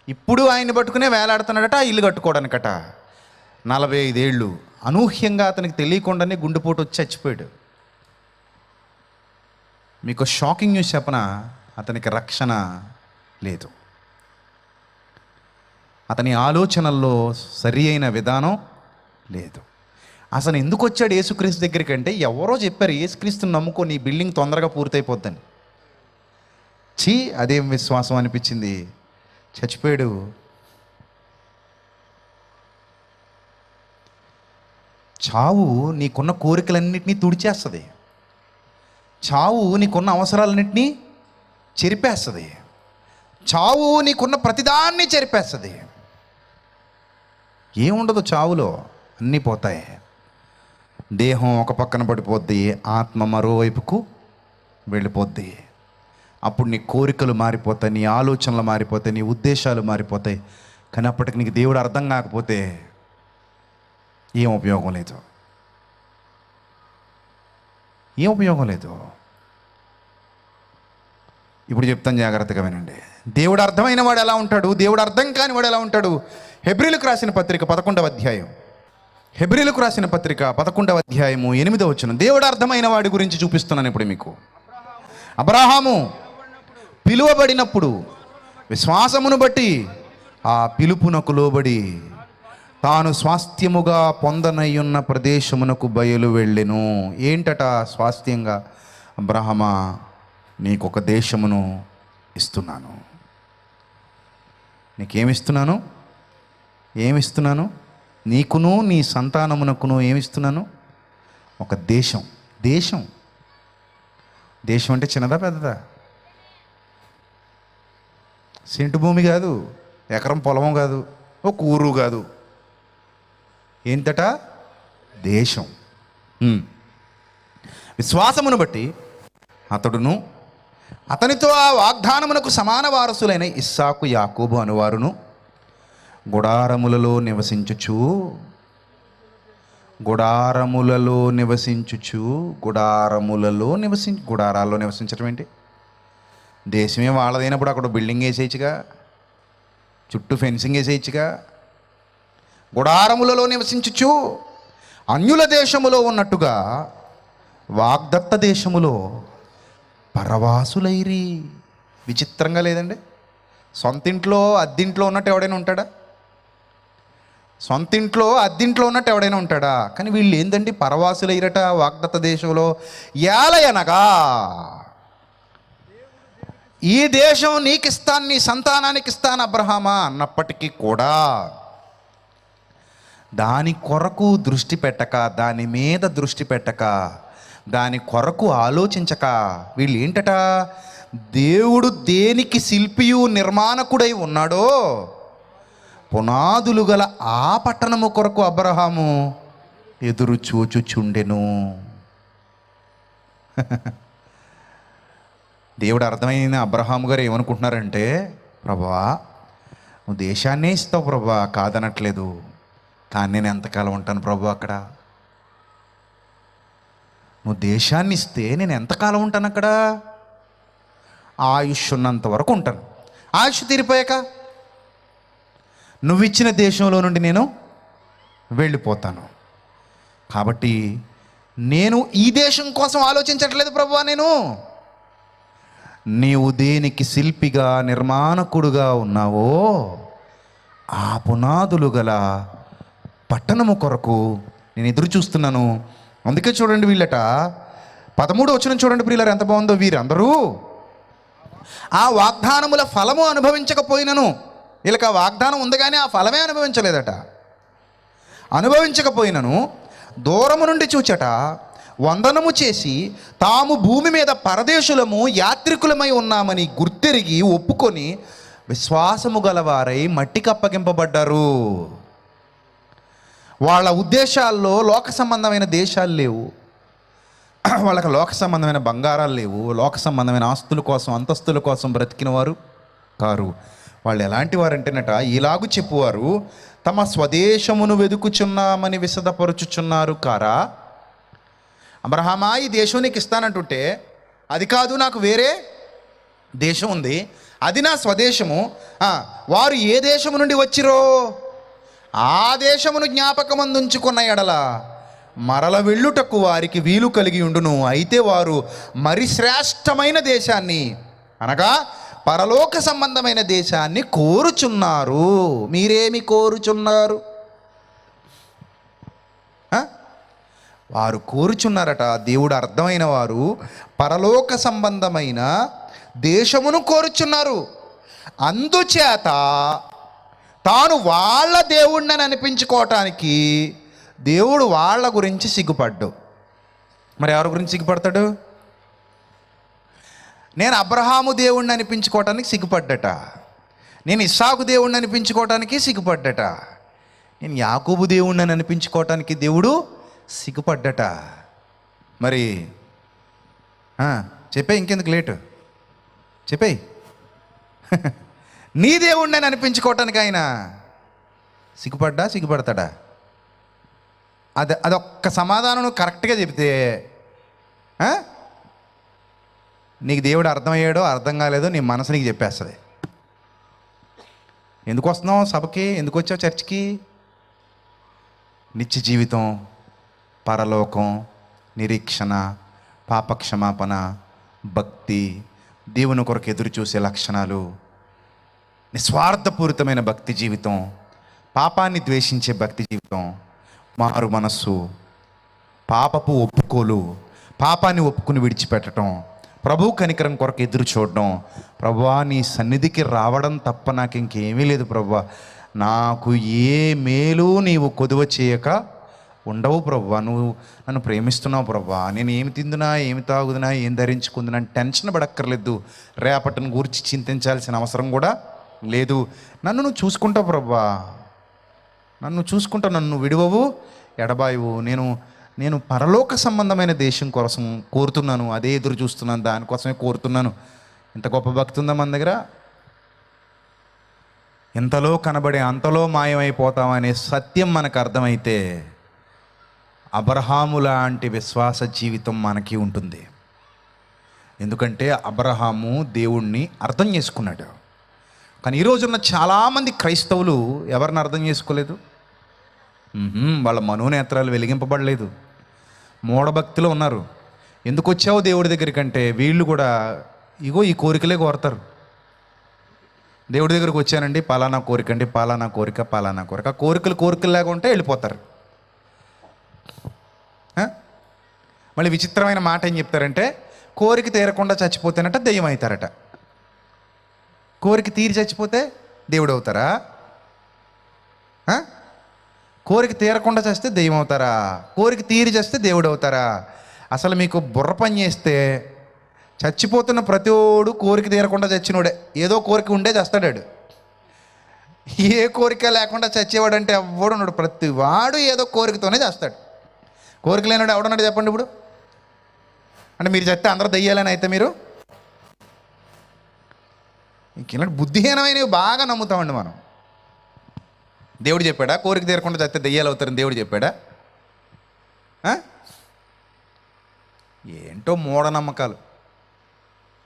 ఇప్పుడు ఆయన పట్టుకునే వేలాడుతున్నాడట ఇల్లు కట్టుకోవడానికట. 45 ఏళ్ళు అనూహ్యంగా అతనికి తెలియకుండానే గుండెపోటు వచ్చి చచ్చిపోయాడు. మీకు షాకింగ్ న్యూస్ చెప్పనా, అతనికి రక్షణ లేదు. అతని ఆలోచనల్లో సరి అయిన విధానం లేదు. అసలు ఎందుకు వచ్చాడు యేసుక్రీస్తు దగ్గరికి అంటే, ఎవరో చెప్పారు యేసుక్రీస్తుని నమ్ముకో నీ బిల్డింగ్ తొందరగా పూర్తయిపోద్దని. అదేం విశ్వాసం అనిపించింది. చచ్చిపోయాడు. చావు నీకున్న కోరికలన్నింటినీ తుడిచేస్తుంది. చావు నీకున్న అవసరాలన్నింటినీ చెరిపేస్తుంది. చావు నీకున్న ప్రతిదాన్ని చెరిపేస్తుంది. ఏముండదు చావులో, అన్నీ పోతాయి. దేహం ఒక పక్కన పడిపోద్ది, ఆత్మ మరోవైపుకు వెళ్ళిపోద్ది. అప్పుడు నీ కోరికలు మారిపోతాయి, నీ ఆలోచనలు మారిపోతాయి, నీ ఉద్దేశాలు మారిపోతాయి. కానీ అప్పటికి నీకు దేవుడు అర్థం కాకపోతే ఏం ఉపయోగం లేదు, ఏం ఉపయోగం లేదు. ఇప్పుడు చెప్తాను, జాగ్రత్తగా వినండి. దేవుడు అర్థమైన వాడు ఎలా ఉంటాడు, దేవుడు అర్థం కాని వాడు ఎలా ఉంటాడు? హెబ్రీలకు రాసిన పత్రిక 11వ అధ్యాయం, హెబ్రీలకు రాసిన పత్రిక 11వ అధ్యాయము 8వ వచనం. దేవుడు అర్థమైన వాడి గురించి చూపిస్తున్నాను ఇప్పుడు మీకు. అబ్రాహాము పిలువబడినప్పుడు విశ్వాసమును బట్టి ఆ పిలుపునకు లోబడి తాను స్వాస్థ్యముగా పొందనయ్యున్న ప్రదేశమునకు బయలు వెళ్ళెను. ఏంటట స్వాస్థ్యంగా? అబ్రహమా, నీకొక దేశమును ఇస్తున్నాను. నీకేమిస్తున్నాను? ఏమిస్తున్నాను? నీకును నీ సంతానమునకును ఏమిస్తున్నాను? ఒక దేశం. దేశం దేశం అంటే చిన్నదా పెద్దదా? సెంటు భూమి కాదు, ఎకరం పొలము కాదు, ఒక ఊరు కాదు. ఏంటట? దేశం. విశ్వాసమును బట్టి అతడును అతనితో ఆ వాగ్దానమునకు సమాన వారసులైన ఇస్సాకు యాకోబు అనువారును గుడారములలో నివసించుచు గుడారాల్లో నివసించడం ఏంటి? దేశమే వాళ్ళదైనప్పుడు అక్కడ బిల్డింగ్ వేసేయచ్చుగా, చుట్టూ ఫెన్సింగ్ వేసేయచ్చుగా. గుడారములలో నివసించుచు అన్యుల దేశములో ఉన్నట్టుగా వాగ్దత్త దేశములో పరవాసులైరి. విచిత్రంగా లేదండి? సొంతింట్లో అద్దింట్లో ఉన్నట్టు ఎవడైనా ఉంటాడా? సొంతింట్లో అద్దింట్లో ఉన్నట్టు ఎవడైనా ఉంటాడా? కానీ వీళ్ళు ఏందండి, పరవాసులైరట వాగ్దత్త దేశంలో. ఏలయనగా ఈ దేశం నీకిస్తాను, నీ సంతానానికి ఇస్తాను అబ్రహామా అన్నప్పటికీ కూడా దాని కొరకు దృష్టి పెట్టక, దాని మీద దృష్టి పెట్టక, దాని కొరకు ఆలోచించక వీళ్ళు ఏంటట, దేవుడు దేనికి శిల్పియు నిర్మాణకుడై ఉన్నాడో పునాదులు గల ఆ పట్టణము కొరకు అబ్రహాము ఎదురు చూచుచుండెను. దేవుడు అర్థమైన అబ్రహాము గారు ఏమనుకుంటున్నారంటే, ప్రభువా నువ్వు దేశాన్నే ఇస్తావు ప్రభువా, కాదనట్లేదు, కానీ నేను ఎంతకాలం ఉంటాను ప్రభు అక్కడ? నువ్వు దేశాన్ని ఇస్తే నేను ఎంతకాలం ఉంటాను అక్కడ? ఆయుష్ ఉన్నంత వరకు ఉంటాను. ఆయుష్ తీరిపోయాక నువ్వు ఇచ్చిన దేశంలో నుండి నేను వెళ్ళిపోతాను. కాబట్టి నేను ఈ దేశం కోసం ఆలోచించట్లేదు ప్రభువా, నీవు దేనికి శిల్పిగా నిర్మాణకుడుగా ఉన్నావో ఆ పునాదులు గల పట్టణము కొరకు నేను ఎదురు చూస్తున్నాను. అందుకే చూడండి, వీళ్ళట 13వ వచనం చూడండి ప్రియులారా, ఎంత బాగుందో. వీరందరూ ఆ వాగ్దానముల ఫలము అనుభవించకపోయినను, వీళ్ళకి ఆ వాగ్దానం ఉంది కానీ ఆ ఫలమే అనుభవించకపోయినను దూరము నుండి చూచట వందనము చేసి తాము భూమి మీద పరదేశులము యాత్రికులమై ఉన్నామని గుర్తెరిగి ఒప్పుకొని విశ్వాసము గలవారై మట్టికి అప్పగింపబడ్డారు. వాళ్ళ ఉద్దేశాల్లో లోక సంబంధమైన దేశాలు లేవు, వాళ్ళకి లోక సంబంధమైన బంగారాలు లేవు, లోక సంబంధమైన ఆస్తుల కోసం అంతస్తుల కోసం బ్రతికిన వారు కారు. వాళ్ళు ఎలాంటి వారంటేనట, ఇలాగు చెప్పువారు, తమ స్వదేశమును వెదుకుచున్నామని విశదపరుచుచున్నారు కారా. అబ్రహామా, ఈ దేశం నీకు ఇస్తానంటుంటే, అది కాదు, నాకు వేరే దేశం ఉంది, అది నా స్వదేశము. వారు ఏ దేశము నుండి వచ్చిరో ఆ దేశమును జ్ఞాపకమందుంచుకున్న ఎడల మరల వెళ్ళుటకు వారికి వీలు కలిగి ఉండును. అయితే వారు మరి శ్రేష్టమైన దేశాన్ని, అనగా పరలోక సంబంధమైన దేశాన్ని కోరుచున్నారు. మీరేమి కోరుచున్నారు? వారు కోరుచున్నారట. దేవుడు అర్థమైన వారు పరలోక సంబంధమైన దేశమును కోరుచున్నారు. అందుచేత తాను వాళ్ళ దేవుడిని అనిపించుకోవటానికి దేవుడు వాళ్ళ గురించి సిగ్గుపడ్డు. మరి ఎవరి గురించి సిగ్గుపడతాడు? నేను అబ్రహాము దేవుణ్ణి అనిపించుకోవటానికి సిగ్గుపడ్డట, నేను ఇస్సాకు దేవుణ్ణి అనిపించుకోవటానికి సిగ్గుపడ్డట, నేను యాకోబు దేవుణ్ణి అనిపించుకోవటానికి దేవుడు సిగ్గుపడ్డట. మరి చెప్పే, ఇంకెందుకు లేటు, చెప్పేయి. నీ దేవుణ్ణి అనిపించుకోవటానికి ఆయన సిగ్గుపడతాడా? అదొక్క సమాధానం నువ్వు కరెక్ట్గా చెబితే నీకు దేవుడు అర్థమయ్యాడో అర్థం కాలేదో నీ మనసు నీకు చెప్పేస్తుంది. ఎందుకు వస్తున్నావు సభకి, ఎందుకు వచ్చావు చర్చికి? నిత్య జీవితం, పరలోకం, నిరీక్షణ, పాపక్షమాపణ, భక్తి, దేవుని కొరకు ఎదురు చూసే లక్షణాలు, నిస్వార్థపూరితమైన భక్తి జీవితం, పాపాన్ని ద్వేషించే భక్తి జీవితం, మారు మనస్సు, పాపపు ఒప్పుకోలు, పాపాన్ని ఒప్పుకుని విడిచిపెట్టడం, ప్రభు కనికరం కొరకు ఎదురు చూడడం. ప్రభువా, నీ సన్నిధికి రావడం తప్ప నాకు ఇంకేమీ లేదు ప్రభువా, నాకు ఏ మేలు నీవు కొదువ చేయక ఉండవు ప్రభువా, నువ్వు నన్ను ప్రేమిస్తున్నావు ప్రభువా, నేను ఏమి తిందునా, ఏమి తాగుదునా, ఏం ధరించుకుందునా టెన్షన్ పడక్కర్లేదు, రేపటిని గురించి చింతించాల్సిన అవసరం కూడా లేదు. నన్ను నువ్వు చూసుకుంటావు ప్రభువా, నన్ను చూసుకుంటావు, నన్ను విడువవు, ఎడబాయువు. నేను పరలోక సంబంధమైన దేశం కోసం కోరుతున్నాను, అదే ఎదురు చూస్తున్నాను, దానికోసమే కోరుతున్నాను. ఇంత గొప్ప భక్తి ఉందా మన దగ్గర? ఇంతలో కనబడే అంతలో మాయమైపోతామనే సత్యం మనకు అర్థమైతే అబ్రహాము లాంటి విశ్వాస జీవితం మనకి ఉంటుంది. ఎందుకంటే అబ్రహాము దేవుణ్ణి అర్థం చేసుకున్నాడు. కానీ ఈరోజున్న చాలామంది క్రైస్తవులు ఎవరిని అర్థం చేసుకోలేదు? వాళ్ళ మనోనేత్రాలు వెలిగింపబడలేదు, మూఢభక్తిలో ఉన్నారు. ఎందుకు వచ్చావు దేవుడి దగ్గరికి అంటే వీళ్ళు కూడా ఇగో ఈ కోరికలే కోరతారు. దేవుడి దగ్గరికి వచ్చానండి, పలానా కోరిక అండి, పలానా కోరిక, పలానా కోరిక. కోరికలు లేక ఉంటే వెళ్ళిపోతారు. మళ్ళీ విచిత్రమైన మాట ఏం చెప్తారంటే, కోరిక తీరకుండా చచ్చిపోతేనట దెయ్యం అవుతారట. కోరిక తీరి చచ్చిపోతే దేవుడు అవుతారా? కోరిక తీరకుండా చేస్తే దెయ్యం అవుతారా? కోరిక తీరి చేస్తే దేవుడు అవుతారా? అసలు మీకు బుర్ర పని చేస్తే చచ్చిపోతున్న ప్రతివాడు కోరిక తీరకుండా చచ్చినోడే. ఏదో కోరిక ఉండే చేస్తాడాడు. ఏ కోరిక లేకుండా చచ్చేవాడంటే ఎవడు ఉన్నాడు? ప్రతివాడు ఏదో కోరికతోనే చేస్తాడు. కోరిక లేనివాడు ఎవడున్నాడు చెప్పండి ఇప్పుడు? అంటే మీరు చెప్తే అందరూ దయ్యాలని అయితే మీరు ఇలాంటి బుద్ధిహీనమైనవి బాగా నమ్ముతామండి మనం. దేవుడు చెప్పాడా కోరిక తీరకుండా చస్తే దెయ్యాలు అవుతారని? దేవుడు చెప్పాడా? ఏంటో మూఢనమ్మకాలు,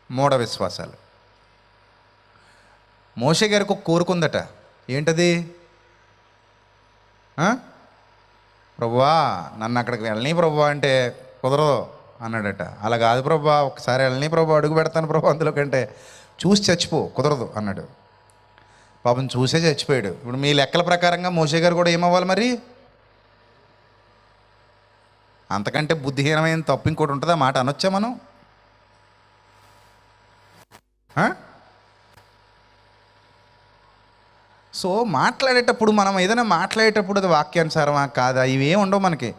మూఢ విశ్వాసాలు. మోషే గారికి ఒక కోరిక ఉందట. ఏంటది? ప్రభువా నన్ను అక్కడికి వెళ్ళని ప్రభువా అంటే కుదరదు అన్నాడట. అలా కాదు ప్రభువా, ఒకసారి వెళ్ళని ప్రభువా, అడుగు పెడతాను ప్రభు అందులోకంటే, చూసి చచ్చిపో, కుదరదు అన్నాడు. పాపం చూసే చచ్చిపోయాడు. ఇప్పుడు మీ లెక్కల ప్రకారంగా మోషే గారు కూడా ఏమవ్వాలి మరి? అంతకంటే బుద్ధిహీనమైన తప్పు ఇంకోటి ఉంటుందా? మాట అనొచ్చా మనం? సో మాట్లాడేటప్పుడు మనం ఏదైనా మాట్లాడేటప్పుడు అది వాక్యానుసారమా కాదా ఇవేం ఉండవు మనకి.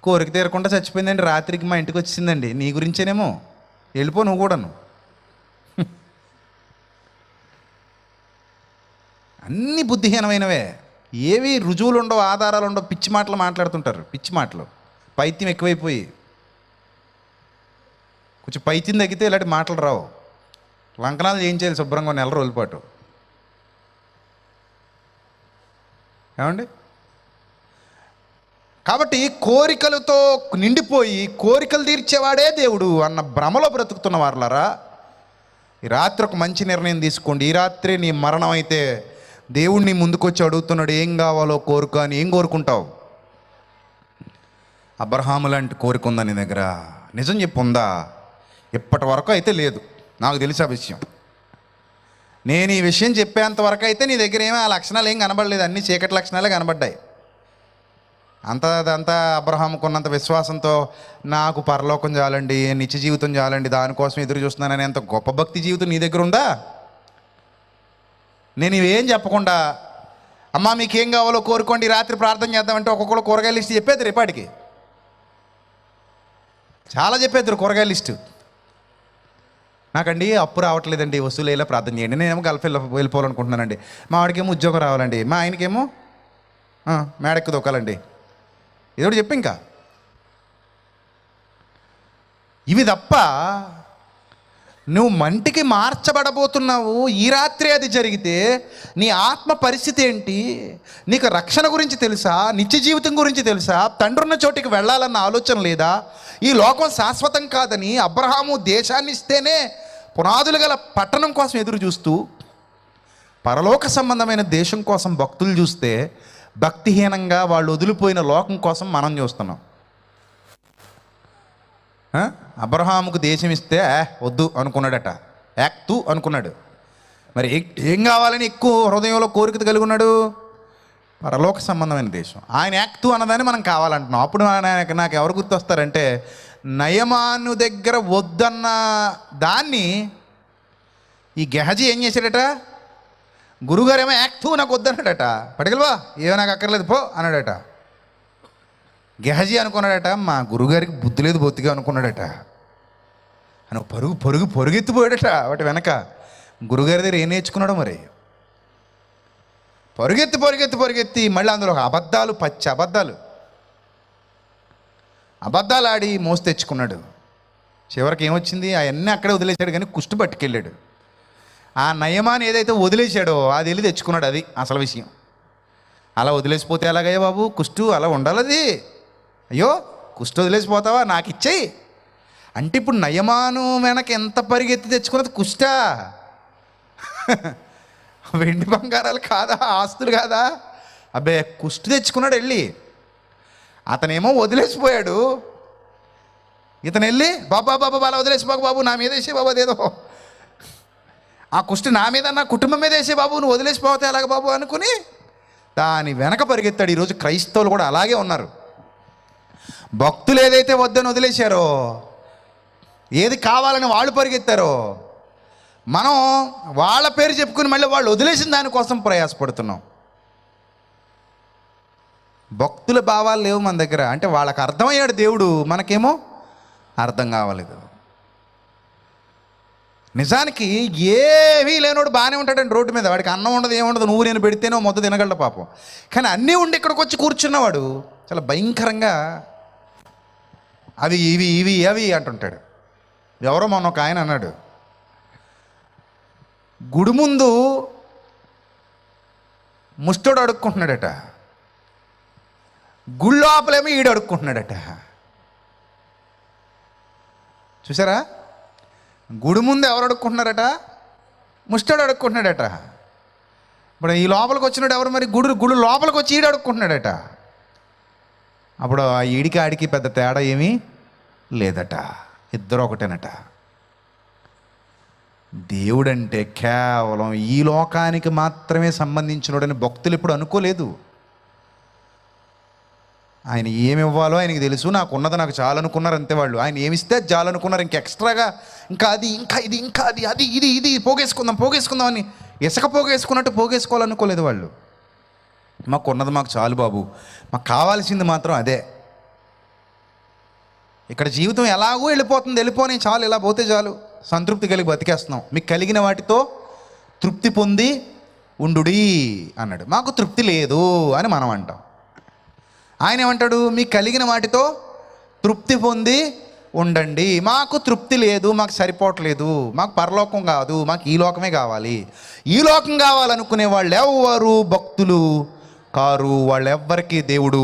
కోరిక తీరకుండా చచ్చిపోయిందండి, రాత్రికి మా ఇంటికి వచ్చిందండి, నీ గురించేనేమో, వెళ్ళిపో నువ్వు కూడాను. అన్నీ బుద్ధిహీనమైనవే, ఏవి రుజువులు ఉండవు, ఆధారాలు ఉండవు, పిచ్చి మాటలు మాట్లాడుతుంటారు. పిచ్చి మాటలు, పైత్యం ఎక్కువైపోయి. కొంచెం పైత్యం తగ్గితే ఇలాంటి మాటలు రావు. లంకనాలు చేయించేయాలి శుభ్రంగా 1 నెల రోజుల పాటు. ఏమండి? కాబట్టి కోరికలతో నిండిపోయి కోరికలు తీర్చేవాడే దేవుడు అన్న భ్రమలో బ్రతుకుతున్న వారులారా, ఈ రాత్రి ఒక మంచి నిర్ణయం తీసుకోండి. ఈ రాత్రి నీ మరణం అయితే దేవుడిని ముందుకొచ్చి అడుగుతున్నాడు, ఏం కావాలో కోరుక అని. ఏం కోరుకుంటావు? అబ్రహాము లాంటి కోరిక ఉందా నీ దగ్గర? నిజం చెప్పు, ఉందా? ఇప్పటి వరకు అయితే లేదు, నాకు తెలిసి ఆ విషయం. నేను ఈ విషయం చెప్పేంత వరకు అయితే నీ దగ్గర ఏమీ ఆ లక్షణాలు ఏం కనబడలేదు, అన్ని చీకటి లక్షణాలే కనబడ్డాయి. అదంతా అబ్రహాముకున్నంత విశ్వాసంతో నాకు పరలోకం చాలండి, నిత్య జీవితం చాలండి, దానికోసం ఎదురు చూస్తున్నానని అంత గొప్ప భక్తి జీవితం నీ దగ్గర ఉందా? నేను ఇవేం చెప్పకుండా, అమ్మా మీకేం కావాలో కోరుకోండి, రాత్రి ప్రార్థన చేద్దామంటే ఒక్కొక్కరు కూరగాయల లిస్ట్ చెప్పేది రేపాటికి. చాలా చెప్పేద్దరు కూరగాయల లిస్టు. నాకండి అప్పు రావట్లేదండి, వసూలు అయ్యేలా ప్రార్థన చేయండి. నేనేమో గల్ఫ్ వెళ్ళిపోవాలనుకుంటున్నానండి. మా వాడికేమో ఉద్యోగం రావాలండి, మా ఆయనకేమో మేడెక్కి దొక్కాలండి, ఏదో చెప్పి ఇంకా ఇవి తప్ప నువ్వు మంటికి మార్చబడబోతున్నావు. ఈ రాత్రి అది జరిగితే నీ ఆత్మ పరిస్థితి ఏంటి? నీకు రక్షణ గురించి తెలుసా? నిత్య జీవితం గురించి తెలుసా? తండ్రి ఉన్న చోటికి వెళ్ళాలన్న ఆలోచన లేదా? ఈ లోకం శాశ్వతం కాదని అబ్రహాము దేశాన్ని ఇస్తేనే పునాదులు గల పట్టణం కోసం ఎదురు చూస్తూ పరలోక సంబంధమైన దేశం కోసం భక్తులు చూస్తే భక్తిహీనంగా వాళ్ళు వదిలిపోయిన లోకం కోసం మనం చూస్తున్నాం. అబ్రహాముకు దేశం ఇస్తే వద్దు అనుకున్నాడట, యాక్తు అనుకున్నాడు. మరి ఏం కావాలని ఎక్కువ హృదయంలో కోరిక కలిగి ఉన్నాడు? పరలోక సంబంధమైన దేశం. ఆయన యాక్తు అన్నదాన్ని మనం కావాలంటున్నాం. అప్పుడు నాకు ఎవరు గుర్తొస్తారంటే, నయమాను దగ్గర వద్దన్న దాన్ని ఈ గెహజీ ఏం చేశాడట? గురుగారేమో యాక్తు నాకు వద్దన్నాడట. పడిగలవా, ఏమో నాకు అక్కర్లేదు పో అన్నాడట. గెహజీ అనుకున్నాడట, మా గురుగారికి బుద్ధి లేదు బొత్తిగా అనుకున్నాడట. అని పరుగెత్తిపోయాడట వాటి వెనక. గురుగారి దగ్గర ఏం నేర్చుకున్నాడు మరి? పరుగెత్తి మళ్ళీ అందులో అబద్ధాలు, పచ్చి అబద్ధాలు ఆడి మోసి తెచ్చుకున్నాడు. చివరికి ఏమొచ్చింది? అవన్నీ అక్కడే వదిలేశాడు, కానీ కుష్టు పట్టుకెళ్ళాడు. ఆ నయమాన్ని ఏదైతే వదిలేశాడో అది వెళ్ళి తెచ్చుకున్నాడు. అది అసలు విషయం. అలా వదిలేసిపోతే ఎలాగయ్యా బాబు? కుష్టు అలా ఉండాలి. అది అయ్యో కుష్టు వదిలేసిపోతావా, నాకు ఇచ్చేయి అంటే ఇప్పుడు నయమాను వెనక ఎంత పరిగెత్తి తెచ్చుకున్నది కుష్టా? వెండి బంగారాలు కాదా, ఆస్తులు కాదా? అబ్బే కుష్టు తెచ్చుకున్నాడు వెళ్ళి. అతనేమో వదిలేసిపోయాడు, ఇతను వెళ్ళి బాబా అలా వదిలేసిపోక బాబు, నా మీద వేసే బాబు, అదేదో ఆ కుష్టి నా మీద, నా కుటుంబం మీద వేసే బాబు, నువ్వు వదిలేసిపోతే ఎలాగ బాబు అనుకుని దాని వెనక పరిగెత్తాడు. ఈరోజు క్రైస్తవులు కూడా అలాగే ఉన్నారు. భక్తులు ఏదైతే వద్దని వదిలేశారో, ఏది కావాలని వాళ్ళు పరిగెత్తారో, మనం వాళ్ళ పేరు చెప్పుకుని మళ్ళీ వాళ్ళు వదిలేసిన దానికోసం ప్రయాసపడుతున్నాం. భక్తుల భావాలు లేవు మన దగ్గర. అంటే వాళ్ళకి అర్థమయ్యాడు దేవుడు, మనకేమో అర్థం కావలేదు. నిజానికి ఏవీ లేనోడు బాగానే ఉంటాడండి రోడ్డు మీద. వాడికి అన్నం ఉండదు, ఏముండదు, నువ్వు నేను పెడితేనో మొద్దు తినగలడు పాపం. కానీ అన్నీ ఉండి ఇక్కడికి వచ్చి కూర్చున్నవాడు చాలా భయంకరంగా అవి ఇవి అంటుంటాడు. ఎవరో మొన్న ఒక ఆయన అన్నాడు, గుడి ముందు ముష్టోడు అడుక్కుంటున్నాడట, గుళ్ళోపలేమో ఈడు అడుక్కుంటున్నాడట. చూసారా? గుడి ముందు ఎవరు అడుక్కుంటున్నారట? ముష్టోడు అడుక్కుంటున్నాడట. ఇప్పుడు ఈ లోపలికి వచ్చినాడు ఎవరు మరి? గుడి లోపలికి వచ్చి ఈడు అడుక్కుంటున్నాడట. అప్పుడు ఆ ఈడికి ఆడికి పెద్ద తేడా ఏమీ లేదట, ఇద్దరు ఒకటేనట. దేవుడంటే కేవలం ఈ లోకానికి మాత్రమే సంబంధించినోడని భక్తులు ఎప్పుడు అనుకోలేదు. ఆయన ఏమి ఇవ్వాలో ఆయనకి తెలుసు, నాకు ఉన్నది నాకు చాలనుకున్నారు అంతే వాళ్ళు. ఆయన ఏమిస్తే అది చాలనుకున్నారు. ఇంక ఎక్స్ట్రాగా ఇంకా అది ఇంకా ఇది ఇంకా అది అది ఇది ఇది పోగేసుకుందాం అని ఇసుక పోగేసుకున్నట్టు పోగేసుకోవాలనుకోలేదు వాళ్ళు. మాకు ఉన్నది మాకు చాలు బాబు, మాకు కావాల్సింది మాత్రం అదే. ఇక్కడ జీవితం ఎలాగో వెళ్ళిపోని చాలు, ఇలా పోతే చాలు, సంతృప్తి కలిగి బతికేస్తున్నాం. మీకు కలిగిన వాటితో తృప్తి పొంది ఉండుడి అన్నాడు. మాకు తృప్తి లేదు అని మనం అంటాం. ఆయన ఏమంటాడు? మీకు కలిగిన వాటితో తృప్తి పొంది ఉండండి. మాకు తృప్తి లేదు, మాకు సరిపోవట్లేదు, మాకు పరలోకం కాదు, మాకు ఈ లోకమే కావాలి. ఈ లోకం కావాలనుకునే వాళ్ళు ఎవ్వరు భక్తులు కారు. వాళ్ళెవ్వరికీ దేవుడు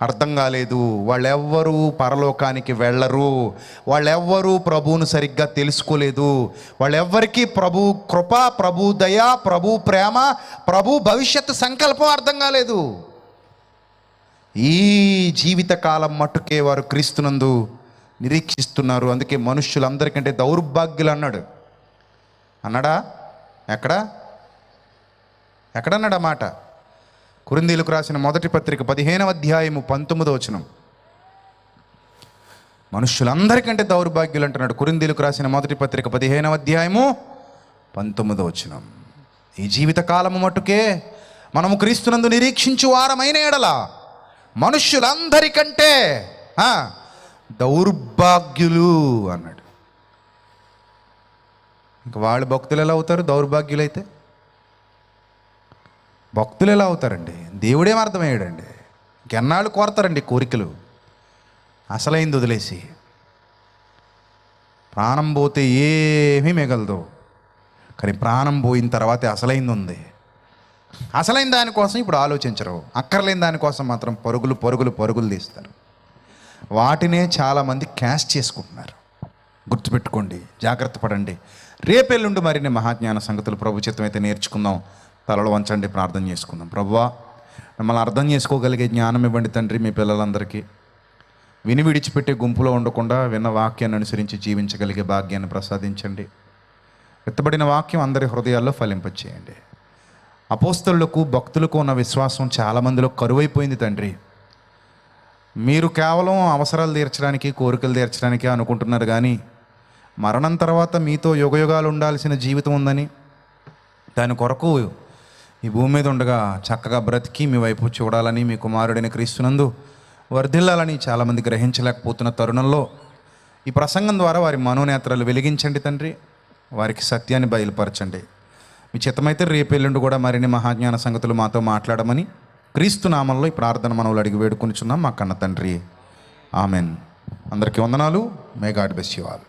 అర్థం కాలేదు. వాళ్ళెవ్వరూ పరలోకానికి వెళ్ళరు. వాళ్ళెవ్వరూ ప్రభువును సరిగ్గా తెలుసుకోలేదు. వాళ్ళెవ్వరికీ ప్రభు కృప, ప్రభు దయ, ప్రభు ప్రేమ, ప్రభు భవిష్యత్తు సంకల్పం అర్థం కాలేదు. ఈ జీవితకాలం మట్టుకే వారు క్రీస్తునందు నిరీక్షిస్తున్నారు. అందుకే మనుష్యులందరికంటే దౌర్భాగ్యులు అన్నాడా? ఎక్కడన్నాడు ఆ మాట? కొరింథీయులకు రాసిన మొదటి పత్రిక 15వ అధ్యాయము 19వ వచనం. మనుష్యులందరికంటే దౌర్భాగ్యులు అంటున్నాడు. కొరింథీయులకు రాసిన మొదటి పత్రిక 15వ అధ్యాయము 19వ వచనం. ఈ జీవితకాలము మట్టుకే మనము క్రీస్తునందు నిరీక్షించు వారమైన ఎడల మనుష్యులందరికంటే దౌర్భాగ్యులు అన్నాడు. ఇంక వాళ్ళు భక్తులు ఎలా అవుతారు? దౌర్భాగ్యులైతే భక్తులు ఎలా అవుతారండి? దేవుడేం అర్థమయ్యాడండి? ఇంకెన్నాళ్ళు కోరతారండి కోరికలు? అసలైంది వదిలేసి ప్రాణం పోతే ఏమీ మిగలదు. కానీ ప్రాణం పోయిన తర్వాతే అసలైంది ఉంది. అసలైన దానికోసం ఇప్పుడు ఆలోచించరు. అక్కర్లేని దానికోసం మాత్రం పరుగులు తీస్తారు. వాటినే చాలామంది క్యాష్ చేసుకుంటున్నారు. గుర్తుపెట్టుకోండి, జాగ్రత్త పడండి. రేపెల్లుండి మరిన్ని మహాజ్ఞాన సంగతులు ప్రభు చిత్తం అయితే నేర్చుకుందాం. తలలు వంచండి, ప్రార్థన చేసుకుందాం. ప్రభువా, మిమ్మల్ని అర్థం చేసుకోగలిగే జ్ఞానం ఇవ్వండి తండ్రి. మీ పిల్లలందరికీ విని విడిచిపెట్టే గుంపులో ఉండకుండా విన్న వాక్యాన్ని అనుసరించి జీవించగలిగే భాగ్యాన్ని ప్రసాదించండి. ఎత్తబడిన వాక్యం అందరి హృదయాల్లో ఫలింపచేయండి. అపోస్తలులకు భక్తులకు ఉన్న విశ్వాసం చాలామందిలో కరువైపోయింది తండ్రి. మీరు కేవలం అవసరాలు తీర్చడానికి, కోరికలు తీర్చడానికి అనుకుంటున్నారు, కానీ మరణం తర్వాత మీతో యుగయుగాలు ఉండాల్సిన జీవితం ఉందని, దాని కొరకు ఈ భూమి మీద ఉండగా చక్కగా బ్రతికి మీ వైపు చూడాలని, మీ కుమారుడైన క్రీస్తునందు వర్ధిల్లాలని చాలామంది గ్రహించలేకపోతున్న తరుణంలో ఈ ప్రసంగం ద్వారా వారి మనోనేత్రాలు వెలిగించండి తండ్రి. వారికి సత్యాన్ని బయలుపరచండి. మీ చిత్తమైతే రేపెల్లుండి కూడా మరిన్ని మహాజ్ఞాన సంగతులు మాతో మాట్లాడమని క్రీస్తు నామంలో ఈ ప్రార్థన మనవులు అడిగి వేడుకొనిచున్నాం మా కన్న తండ్రి. ఆమెన్. అందరికీ వందనాలు. May God bless you all.